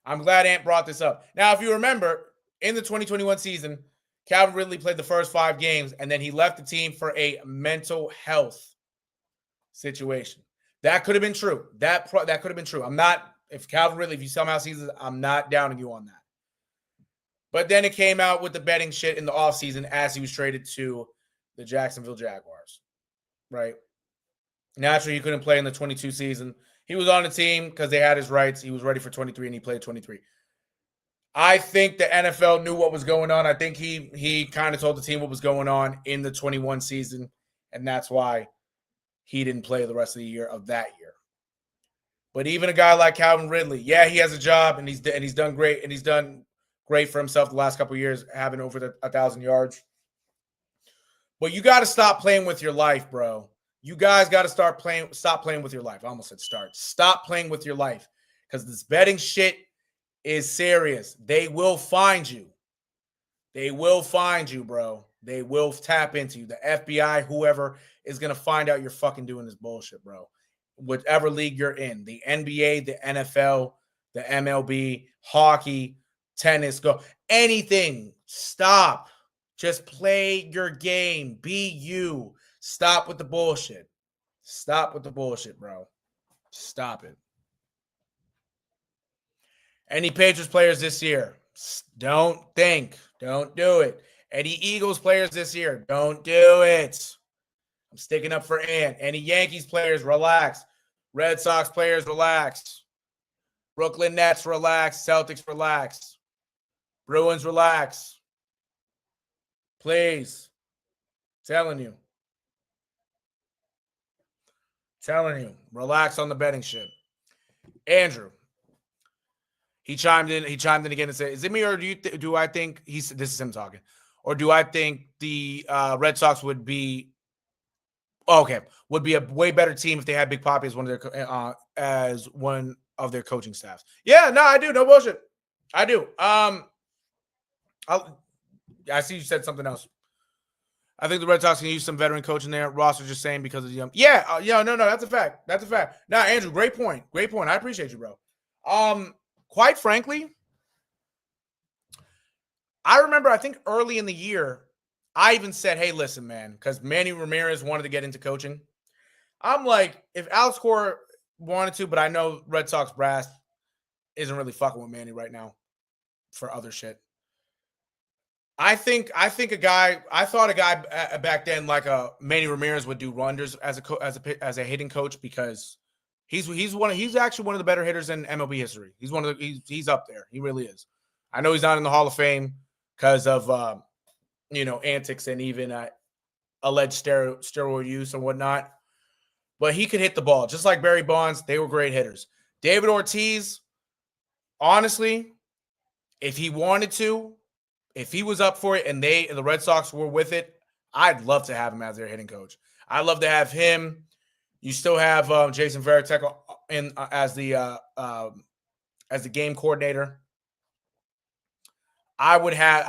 I'm glad Ant brought this up. Now, if you remember, in the 2021 season, Calvin Ridley played the first 5 games, and then he left the team for a mental health situation. That could have been true. That could have been true. If Calvin Ridley, if you somehow sees this, I'm not downing you on that. But then it came out with the betting shit in the offseason as he was traded to the Jacksonville Jaguars, right? Naturally, he couldn't play in the 22 season. He was on the team because they had his rights. He was ready for 23, and he played 23. I think the NFL knew what was going on. I think he kind of told the team what was going on in the 21 season, and that's why he didn't play the rest of the year of that year. But even a guy like Calvin Ridley, yeah, he has a job, and he's done great, and he's done great for himself the last couple of years, having over 1,000 yards. But you got to stop playing with your life, bro. You guys got to stop playing with your life. I almost said start. Stop playing with your life, because this betting shit is serious. They will find you. They will find you, bro. They will tap into you. The FBI, whoever, is going to find out you're fucking doing this bullshit, bro. Whatever league you're in, the NBA, the NFL, the MLB, hockey, tennis, go anything. Stop. Just play your game. Be you. Stop with the bullshit. Stop with the bullshit, bro. Stop it. Any Patriots players this year? Don't do it. Any Eagles players this year? Don't do it. I'm sticking up for Ant. Any Yankees players? Relax. Red Sox players? Relax. Brooklyn Nets? Relax. Celtics? Relax. Bruins? Relax. Please. Telling you. Relax on the betting shit. Andrew. He chimed in again and said, "Is it me, or do I think this is him talking, or do I think the Red Sox would be a way better team if they had Big Papi as one of their coaching staffs?" Yeah, no, I do. No bullshit. I do. I see you said something else. I think the Red Sox can use some veteran coaching there. Ross was just saying because of the young. Yeah, no, that's a fact. That's a fact. Now, Andrew, great point. I appreciate you, bro. Quite frankly, I remember, I think early in the year, I even said, hey, listen, man, because Manny Ramirez wanted to get into coaching. I'm like, if Alex Cora wanted to, but I know Red Sox brass isn't really fucking with Manny right now for other shit. I think a guy. I thought a guy back then like a Manny Ramirez would do wonders as a hitting coach because he's actually one of the better hitters in MLB history. He's up there. He really is. I know he's not in the Hall of Fame because of antics and even alleged steroid use and whatnot. But he could hit the ball just like Barry Bonds. They were great hitters. David Ortiz, honestly, if he wanted to. If he was up for it and the Red Sox were with it, I'd love to have him as their hitting coach. I'd love to have him. You still have Jason Varitek as the game coordinator. I would have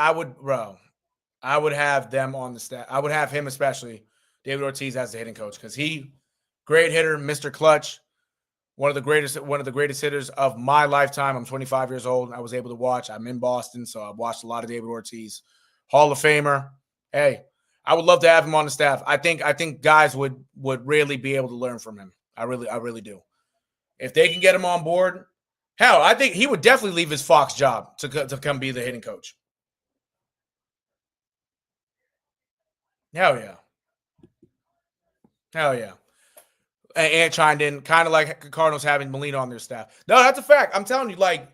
them on the staff. I would have him, especially David Ortiz, as the hitting coach because great hitter, Mr. Clutch. One of the greatest hitters of my lifetime. I'm 25 years old, and I was able to watch. I'm in Boston, so I've watched a lot of David Ortiz, Hall of Famer. Hey, I would love to have him on the staff. I think guys would really be able to learn from him. I really do. If they can get him on board, hell, I think he would definitely leave his Fox job to come be the hitting coach. Hell yeah. Hell yeah. And chimed in, kind of like Cardinals having Molina on their staff. No, that's a fact. I'm telling you, like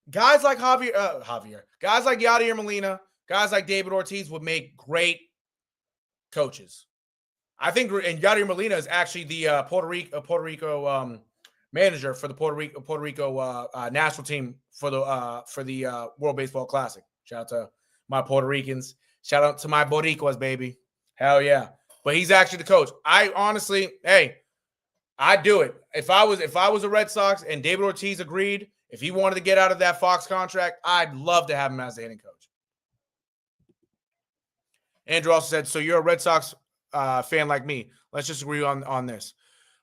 guys like Javier, guys like Yadier Molina, guys like David Ortiz would make great coaches. I think, and Yadier Molina is actually the Puerto Rico manager for the Puerto Rico national team for the World Baseball Classic. Shout out to my Puerto Ricans. Shout out to my Boricuas, baby. Hell yeah! But he's actually the coach. I honestly, hey. I'd do it. If I was a Red Sox and David Ortiz agreed, if he wanted to get out of that Fox contract, I'd love to have him as the hitting coach. Andrew also said, so you're a Red Sox fan like me. Let's just agree on this.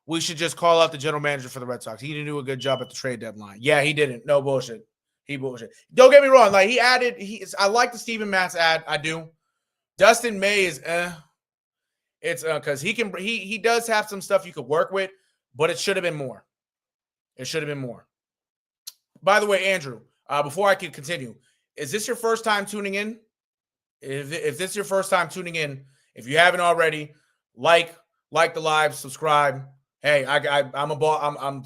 We should just call out the general manager for the Red Sox. He didn't do a good job at the trade deadline. Yeah, he didn't. No bullshit. He bullshit. Don't get me wrong. Like I like the Steven Matz ad. I do. Dustin Maye is It's because he does have some stuff you could work with. But it should have been more. It should have been more. By the way, Andrew, before I can continue, is this your first time tuning in? If this is your first time tuning in, if you haven't already, like the live, subscribe. Hey, I'm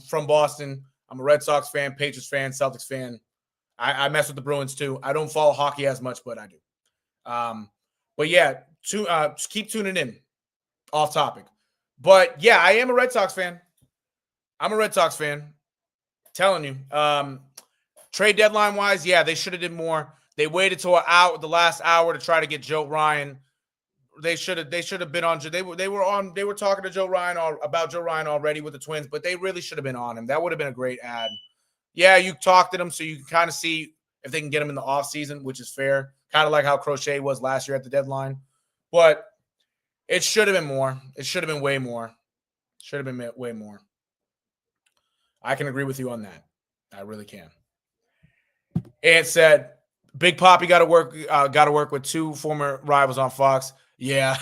from Boston. I'm a Red Sox fan, Patriots fan, Celtics fan. I mess with the Bruins too. I don't follow hockey as much, but I do. But yeah, keep tuning in. Off topic. But yeah, I am a Red Sox fan. I'm a Red Sox fan. Telling you. Trade deadline wise, yeah, they should have did more. They waited till the last hour to try to get Joe Ryan. They should have been on. They were talking to Joe Ryan about Joe Ryan already with the Twins, but they really should have been on him. That would have been a great ad. Yeah, you talked to them so you can kind of see if they can get him in the offseason, which is fair. Kind of like how Crochet was last year at the deadline. But it should have been more. It should have been way more. Should have been way more. I can agree with you on that. I really can. Ant said, Big Poppy got to work with two former rivals on Fox. Yeah.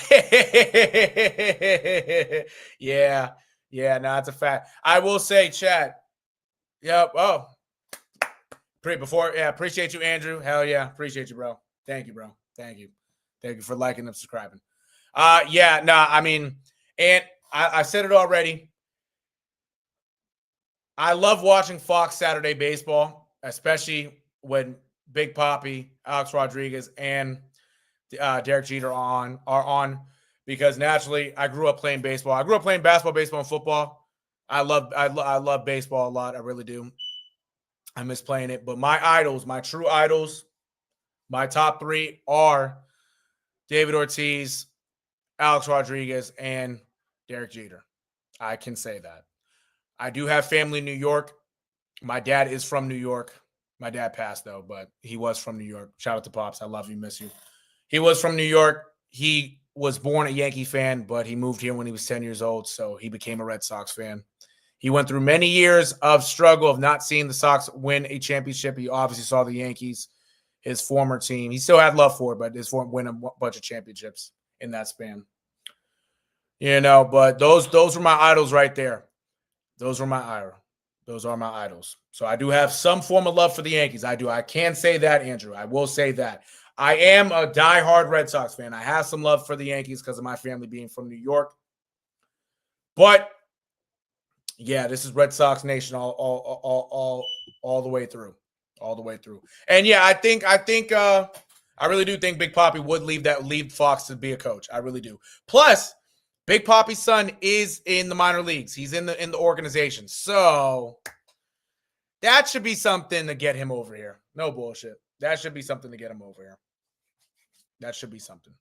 Yeah. No, that's a fact. I will say, chat. Yep. Oh. Appreciate you, Andrew. Hell yeah. Appreciate you, bro. Thank you, bro. Thank you. Thank you for liking and subscribing. I mean, and I said it already. I love watching Fox Saturday baseball, especially when Big Poppy, Alex Rodriguez, and Derek Jeter are on, because naturally I grew up playing baseball. I grew up playing basketball, baseball, and football. I love baseball a lot. I really do. I miss playing it. But my idols, my true idols, my top three are David Ortiz, Alex Rodriguez, and Derek Jeter. I can say that. I do have family in New York. My dad is from New York. My dad passed, though, but he was from New York. Shout out to Pops. I love you. Miss you. He was from New York. He was born a Yankee fan, but he moved here when he was 10 years old, so he became a Red Sox fan. He went through many years of struggle of not seeing the Sox win a championship. He obviously saw the Yankees. his former team. He still had love for it, but his former win a bunch of championships in that span. But those were my idols right there. Those are my idols. So I do have some form of love for the Yankees. I do. I can say that, Andrew. I will say that. I am a diehard Red Sox fan. I have some love for the Yankees because of my family being from New York. But yeah, this is Red Sox Nation all the way through. All the way through. And yeah, I really do think Big Papi would leave Fox to be a coach. I really do. Plus, Big Papi's son is in the minor leagues. He's in the organization. So that should be something to get him over here. No bullshit. That should be something to get him over here. That should be something.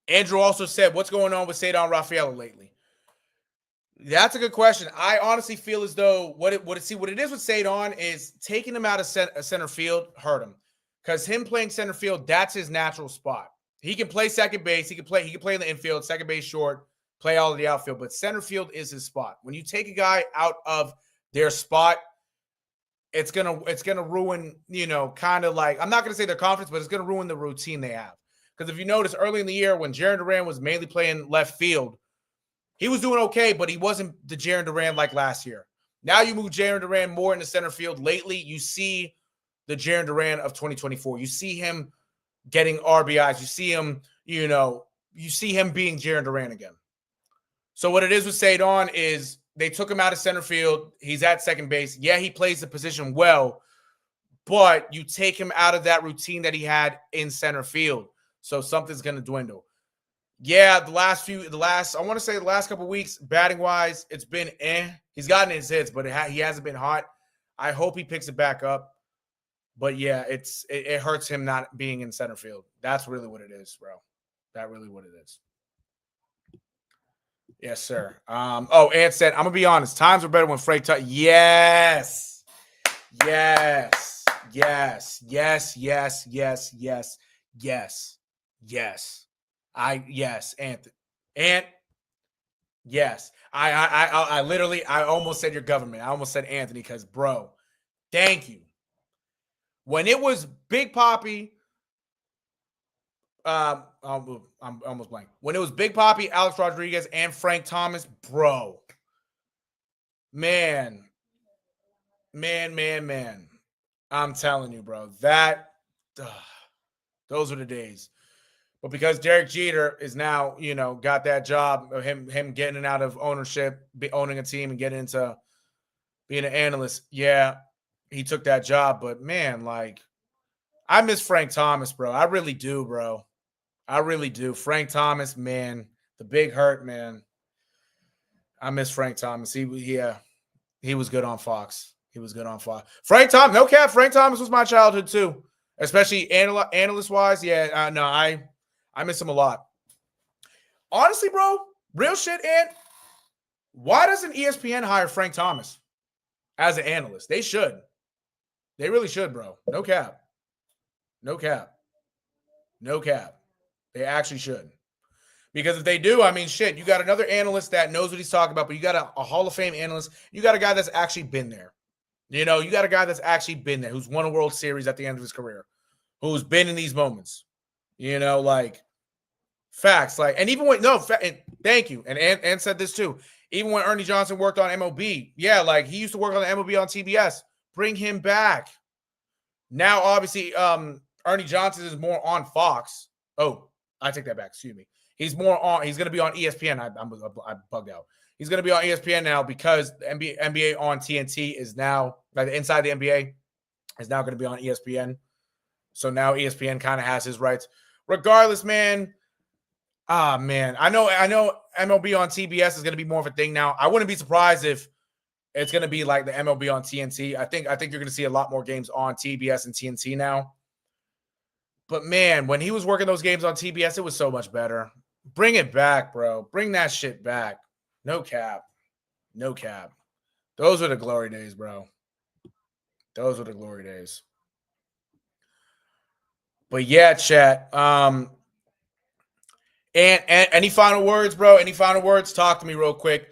Andrew also said, what's going on with Cedar Rafaela lately? That's a good question. I honestly feel as though what it is with Cedar is taking him out of center field hurt him. Because him playing center field, that's his natural spot. He can play second base. He can play in the infield, second base short, play all of the outfield. But center field is his spot. When you take a guy out of their spot, it's gonna ruin, kind of like, I'm not gonna say their confidence, but it's gonna ruin the routine they have. Because if you notice early in the year when Jarren Duran was mainly playing left field, he was doing okay, but he wasn't the Jarren Duran like last year. Now you move Jarren Duran more into center field. Lately, you see the Jarren Duran of 2024. You see him getting RBIs. You see him, you see him being Jarren Duran again. So what it is with Cedar is they took him out of center field. He's at second base. Yeah, he plays the position well, but you take him out of that routine that he had in center field. So something's going to dwindle. Yeah, the last couple of weeks, batting wise, it's been He's gotten his hits, but he hasn't been hot. I hope he picks it back up. But yeah, it hurts him not being in center field. That's really what it is, bro. That's really what it is. Yes, sir. Ant said, I'm gonna be honest. Times were better when Frank. Yes. Yes. Yes. Yes. Yes. Yes. Yes. Yes. Yes. Anthony. Yes. I literally almost said your government. I almost said Anthony because, bro, thank you. When it was Big Papi, I'm almost blank. When it was Big Papi, Alex Rodriguez, and Frank Thomas, bro, man. I'm telling you, bro, those are the days. But because Derek Jeter is now, got that job of him getting out of ownership, owning a team and getting into being an analyst, yeah, he took that job. But man, I miss Frank Thomas, bro. I really do, bro. I really do. Frank Thomas, man, the big hurt, man. I miss Frank Thomas. He was good on Fox. Frank Thomas, no cap. Frank Thomas was my childhood too, especially analyst wise. Yeah, no, I miss him a lot. Honestly, bro, real shit, Ant. Why doesn't ESPN hire Frank Thomas as an analyst? They should. They really should, bro. No cap. They actually should. Because if they do, I mean, shit, you got another analyst that knows what he's talking about, but you got a Hall of Fame analyst. You got a guy that's actually been there. You got a guy that's actually been there, who's won a World Series at the end of his career, who's been in these moments. Facts. And even when, thank you. And said this too. Even when Ernie Johnson worked on MLB, yeah, he used to work on the MLB on TBS. Bring him back. Now, obviously, Ernie Johnson is more on Fox. Oh, I take that back. Excuse me. He's going to be on ESPN. I bugged out. He's going to be on ESPN now because the NBA on TNT is now, inside the NBA, is now going to be on ESPN. So now ESPN kind of has his rights. Regardless, man. Man. I know MLB on TBS is going to be more of a thing now. I wouldn't be surprised if it's going to be like the MLB on TNT. I think you're going to see a lot more games on TBS and TNT now. But man, when he was working those games on TBS, it was so much better. Bring it back, bro. Bring that shit back. No cap. Those were the glory days, bro. Those were the glory days. But yeah, chat. And any final words, bro? Any final words? Talk to me real quick.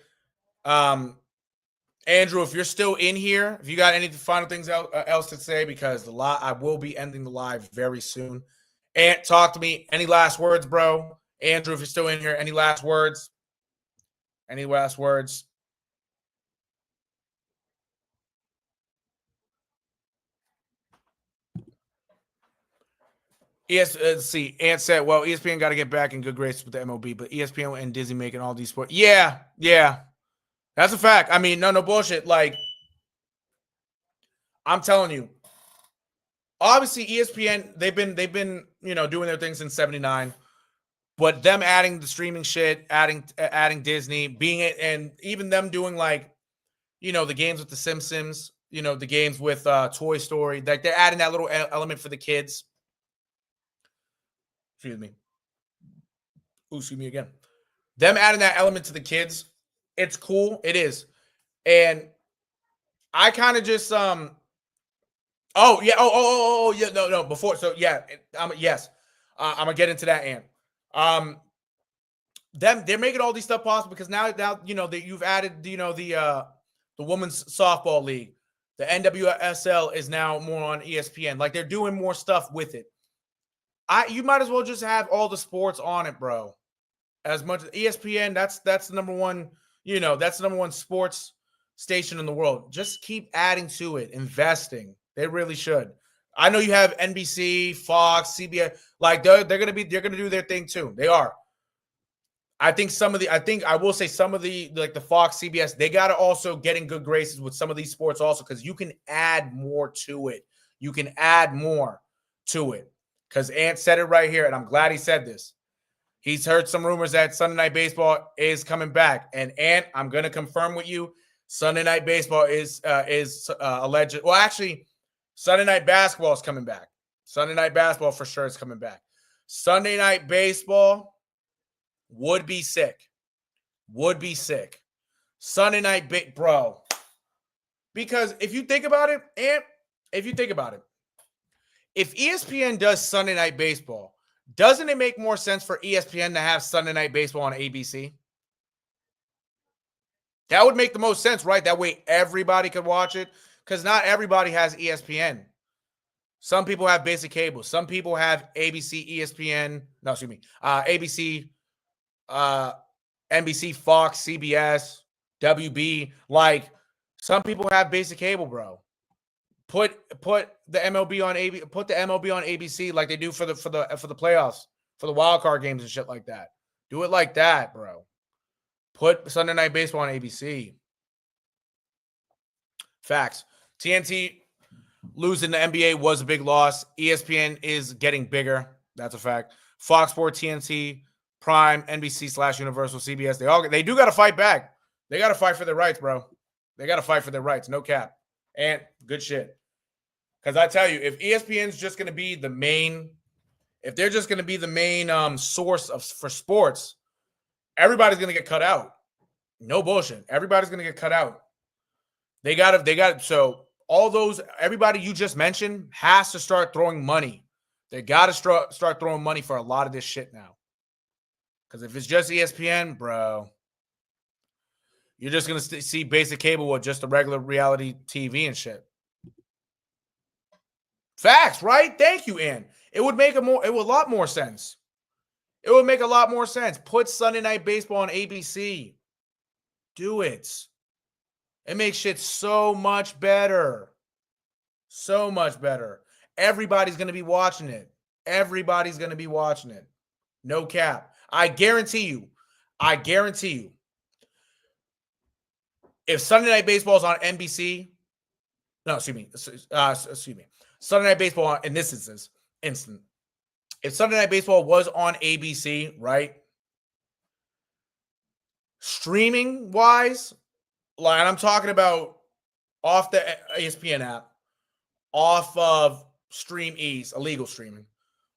Andrew, if you're still in here, if you got any final things else to say, because I will be ending the live very soon. Ant, talk to me. Any last words, bro? Andrew, if you're still in here, any last words? Any last words? Let's see. Ant said, well, ESPN got to get back in good graces with the MLB, but ESPN and Disney making all these sports. Yeah. That's a fact. I mean, no bullshit. Like, I'm telling you, obviously ESPN, they've been, doing their thing since 79. But them adding the streaming shit, adding Disney, being it, and even them doing like, the games with the Simpsons, the games with Toy Story, like they're adding that little element for the kids. Excuse me. Ooh, excuse me again. Them adding that element to the kids, it's cool. It is. And I kind of just yeah. Yeah. No. Before, so yeah. Yes. I'm gonna get into that, Ant. They're making all these stuff possible because now that you've added the women's softball league, the NWSL is now more on ESPN. Like they're doing more stuff with it. You might as well just have all the sports on it, bro. As much as ESPN, that's the number one, that's the number one sports station in the world. Just keep adding to it, investing. They really should. I know you have NBC, Fox, CBS, like they're gonna do their thing too. They are. I will say some of the like the Fox, CBS, they got to also get in good graces with some of these sports also, because you can add more to it. You can add more to it. Because Ant said it right here, and I'm glad he said this. He's heard some rumors that Sunday Night Baseball is coming back. And Ant, I'm going to confirm with you, Sunday Night Baseball is alleged. Well, actually, Sunday Night Basketball is coming back. Sunday Night Basketball for sure is coming back. Sunday Night Baseball would be sick. Sunday Night, bro. Because if you think about it, if ESPN does Sunday Night Baseball, doesn't it make more sense for ESPN to have Sunday Night Baseball on ABC? That would make the most sense, right? That way everybody could watch it, because not everybody has ESPN. Some people have basic cable. Some people have ABC, ESPN. No, excuse me. ABC, NBC, Fox, CBS, WB. Like, some people have basic cable, bro. Put the MLB on ABC like they do for the playoffs, for the wild card games and shit like that. Do it like that, bro. Put Sunday Night Baseball on ABC. Facts. TNT losing the NBA was a big loss. ESPN is getting bigger. That's a fact. Fox Sports, TNT, Prime, NBC/Universal, CBS. They do got to fight back. They got to fight for their rights, bro. They got to fight for their rights. No cap. And good shit. Because I tell you, if ESPN's just going to be the main, if they're just going to be the main source for sports, everybody's going to get cut out. No bullshit. Everybody's going to get cut out. They got to, so all those, everybody you just mentioned has to start throwing money. They got to start throwing money for a lot of this shit now. Because if it's just ESPN, bro, you're just going to see basic cable with just a regular reality TV and shit. Facts, right? Thank you, Ann. It would make a lot more sense. It would make a lot more sense. Put Sunday Night Baseball on ABC. Do it. It makes shit so much better. So much better. Everybody's going to be watching it. Everybody's going to be watching it. No cap. I guarantee you. If Sunday Night Baseball is on NBC, no, excuse me. Sunday Night Baseball, in this instance, if Sunday Night Baseball was on ABC, right? Streaming wise, like I'm talking about off the ESPN app, off of Stream Ease, illegal streaming,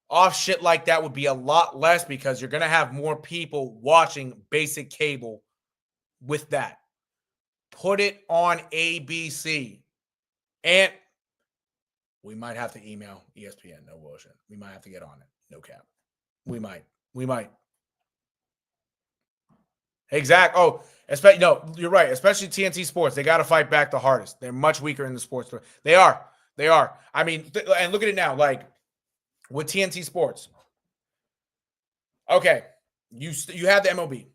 off shit like that would be a lot less, because you're going to have more people watching basic cable with that. Put it on ABC. And we might have to email ESPN. No bullshit. We might have to get on it. No cap. We might. Exactly. Oh, especially no, you're right. Especially TNT Sports, they got to fight back the hardest. They're much weaker in the sports. They are. They are. I mean, and look at it now. Like with TNT Sports. Okay, you have the MLB.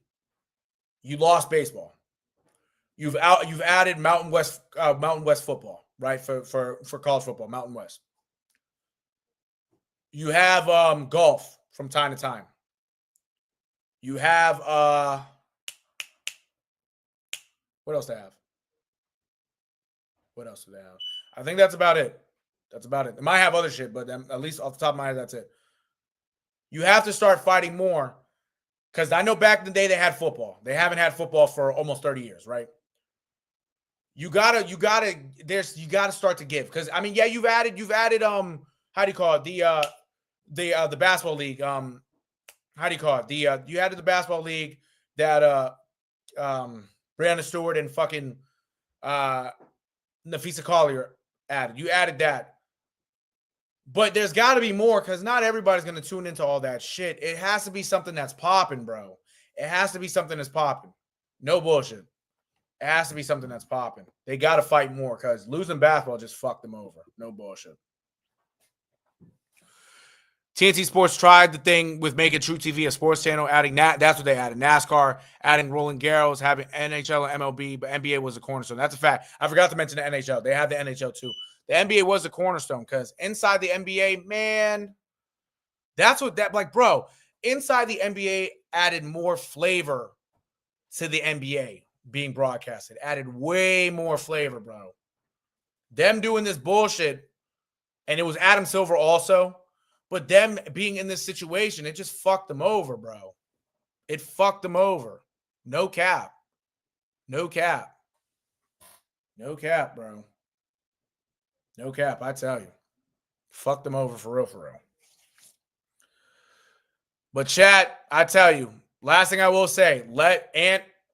You lost baseball. You've added Mountain West football, right? For college football, Mountain West. You have golf from time to time. You have what else do they have? What else do they have? I think that's about it. That's about it. They might have other shit, but at least off the top of my head, that's it. You have to start fighting more because I know back in the day they had football. They haven't had football for almost 30 years, right? You gotta start to give because I mean, yeah, you've added how do you call it the basketball league how do you call it you added the basketball league that Brianna Stewart and fucking Nafisa Collier added. You added that. But there's got to be more because not everybody's going to tune into all that shit. It has to be something that's popping, bro. It has to be something that's popping. No bullshit. It has to be something that's popping. They got to fight more because losing basketball just fucked them over. No bullshit. TNT Sports tried the thing with making True TV a sports channel, adding that's what they added. NASCAR, adding Roland Garros, having NHL and MLB, but NBA was a cornerstone. That's a fact. I forgot to mention the NHL. They have the NHL too. The NBA was a cornerstone because inside the NBA, man, that's what bro, inside the NBA added more flavor to the NBA being broadcasted. Added way more flavor, bro. Them doing this bullshit, and it was Adam Silver also. But them being in this situation, it just fucked them over, bro. It fucked them over. No cap. No cap. No cap, bro. No cap, I tell you. Fucked them over for real, for real. But chat, I tell you, last thing I will say,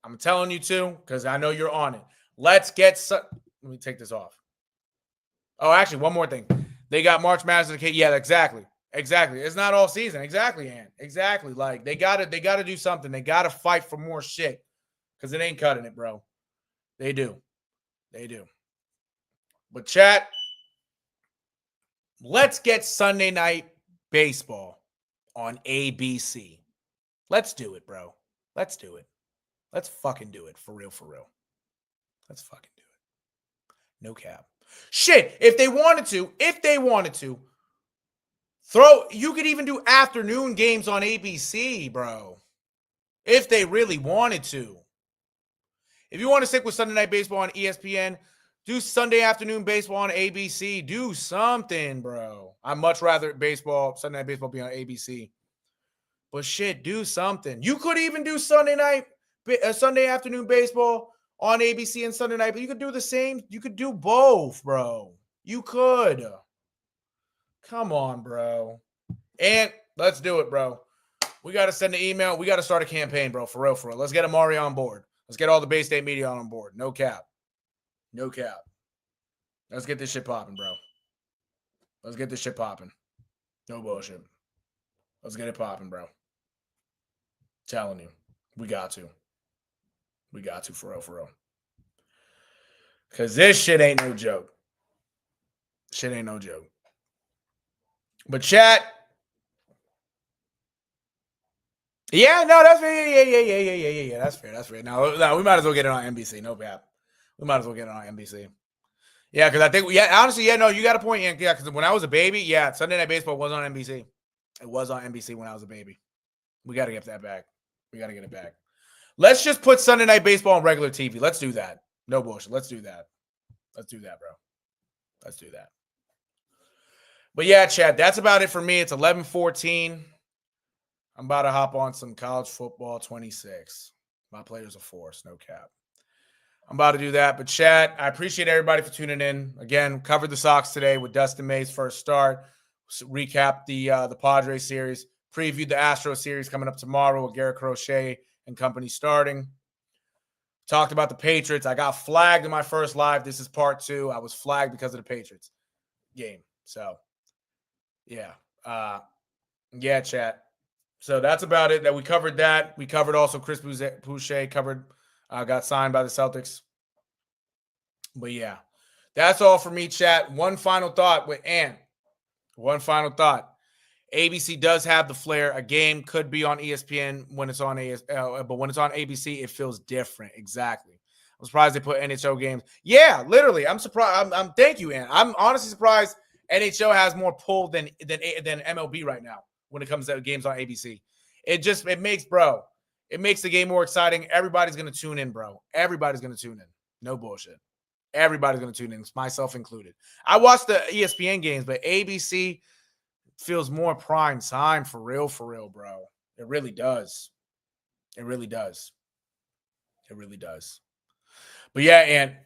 I'm telling you too, because I know you're on it. Let me take this off. Oh, actually, one more thing. They got March Madness. Yeah, exactly. Exactly. It's not all season. Exactly, Ant. Exactly. Like they gotta do something. They gotta fight for more shit. Because it ain't cutting it, bro. They do. They do. But chat, let's get Sunday night baseball on ABC. Let's do it, bro. Let's do it. Let's fucking do it. For real, for real. Let's fucking do it. No cap. Shit. If they wanted to, you could even do afternoon games on ABC, bro. If they really wanted to. If you want to stick with Sunday Night Baseball on ESPN, do Sunday afternoon baseball on ABC. Do something, bro. I'd much rather Sunday Night Baseball be on ABC. But shit, do something. You could even do Sunday afternoon baseball on ABC and Sunday night, but you could do the same. You could do both, bro. You could. Come on, bro. And let's do it, bro. We got to send an email. We got to start a campaign, bro. For real, for real. Let's get Amari on board. Let's get all the Bay State media on board. No cap. No cap. Let's get this shit popping, bro. Let's get this shit popping. No bullshit. Let's get it popping, bro. Telling you. We got to. We got to, for real, for real. Because this shit ain't no joke. Shit ain't no joke. But chat. Yeah, no, that's fair. Yeah. That's fair. That's fair. No, we might as well get it on NBC. No bad. We might as well get it on NBC. Yeah, because I think, honestly, no, you got a point. Yeah, because when I was a baby, Sunday Night Baseball was on NBC. It was on NBC when I was a baby. We got to get that back. We got to get it back. Let's just put Sunday Night Baseball on regular TV. Let's do that. No bullshit. Let's do that. Let's do that, bro. Let's do that. But yeah, Chad, that's about it for me. It's 11:14. I'm about to hop on some college football 26. My players are forced, no cap. I'm about to do that. But Chad, I appreciate everybody for tuning in. Again, covered the Sox today with Dustin Maye's first start. Recap the Padres series. Previewed the Astros series coming up tomorrow with Garrett Crochet and company starting. Talked about the Patriots. I got flagged in my first live. This is part 2. I was flagged because of the Patriots game. So, yeah. Yeah, chat. So that's about it. That we covered that. We covered also Chris Boucher got signed by the Celtics. But yeah, that's all for me, chat. One final thought with Ant. One final thought. ABC does have the flair. A game could be on ESPN when it's on but when it's on ABC, it feels different. Exactly. I'm surprised they put NHL games. Yeah, literally. I'm surprised. I'm thank you, Ant. I'm honestly surprised NHL has more pull than MLB right now when it comes to games on ABC. It makes the game more exciting. Everybody's gonna tune in, bro. Everybody's gonna tune in. No bullshit. Everybody's gonna tune in, myself included. I watch the ESPN games, but ABC feels more prime time for real, bro. It really does. It really does. It really does. But yeah, and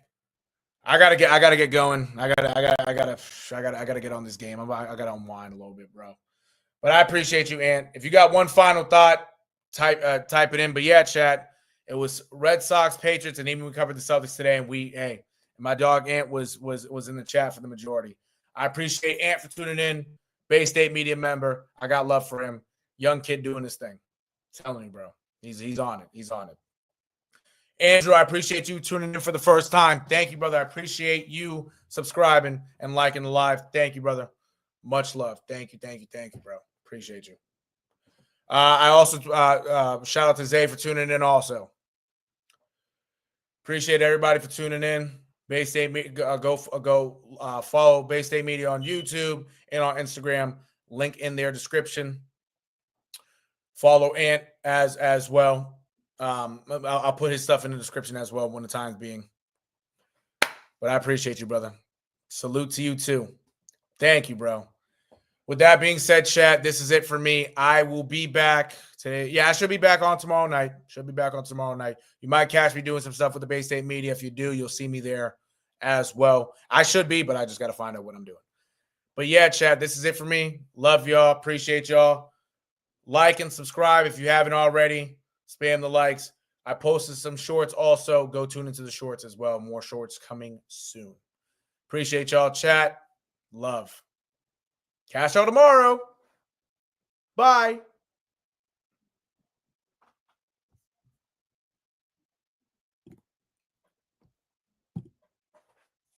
I gotta get going. I gotta get on this game. I gotta unwind a little bit, bro. But I appreciate you, Ant. If you got one final thought, type it in. But yeah, chat. It was Red Sox, Patriots, and even we covered the Celtics today. And my dog Ant was in the chat for the majority. I appreciate Ant for tuning in. Bay State media member. I got love for him. Young kid doing his thing. I'm telling you, bro. He's on it. He's on it. Andrew, I appreciate you tuning in for the first time. Thank you, brother. I appreciate you subscribing and liking the live. Thank you, brother. Much love. Thank you, bro. Appreciate you. I also shout out to Zay for tuning in also. Appreciate everybody for tuning in. Bay State, go follow Bay State Media on YouTube and on Instagram. Link in their description. Follow Ant as well. I'll put his stuff in the description as well when the time's being. But I appreciate you, brother. Salute to you too. Thank you, bro. With that being said, chat, this is it for me. I will be back today. Yeah, I should be back on tomorrow night. You might catch me doing some stuff with the Bay State Media. If you do, you'll see me there as well. I should be, but I just got to find out what I'm doing. But yeah, chat, this is it for me. Love y'all. Appreciate y'all. Like and subscribe if you haven't already. Spam the likes. I posted some shorts also. Go tune into the shorts as well. More shorts coming soon. Appreciate y'all. Chat. Love. Cash out tomorrow. Bye.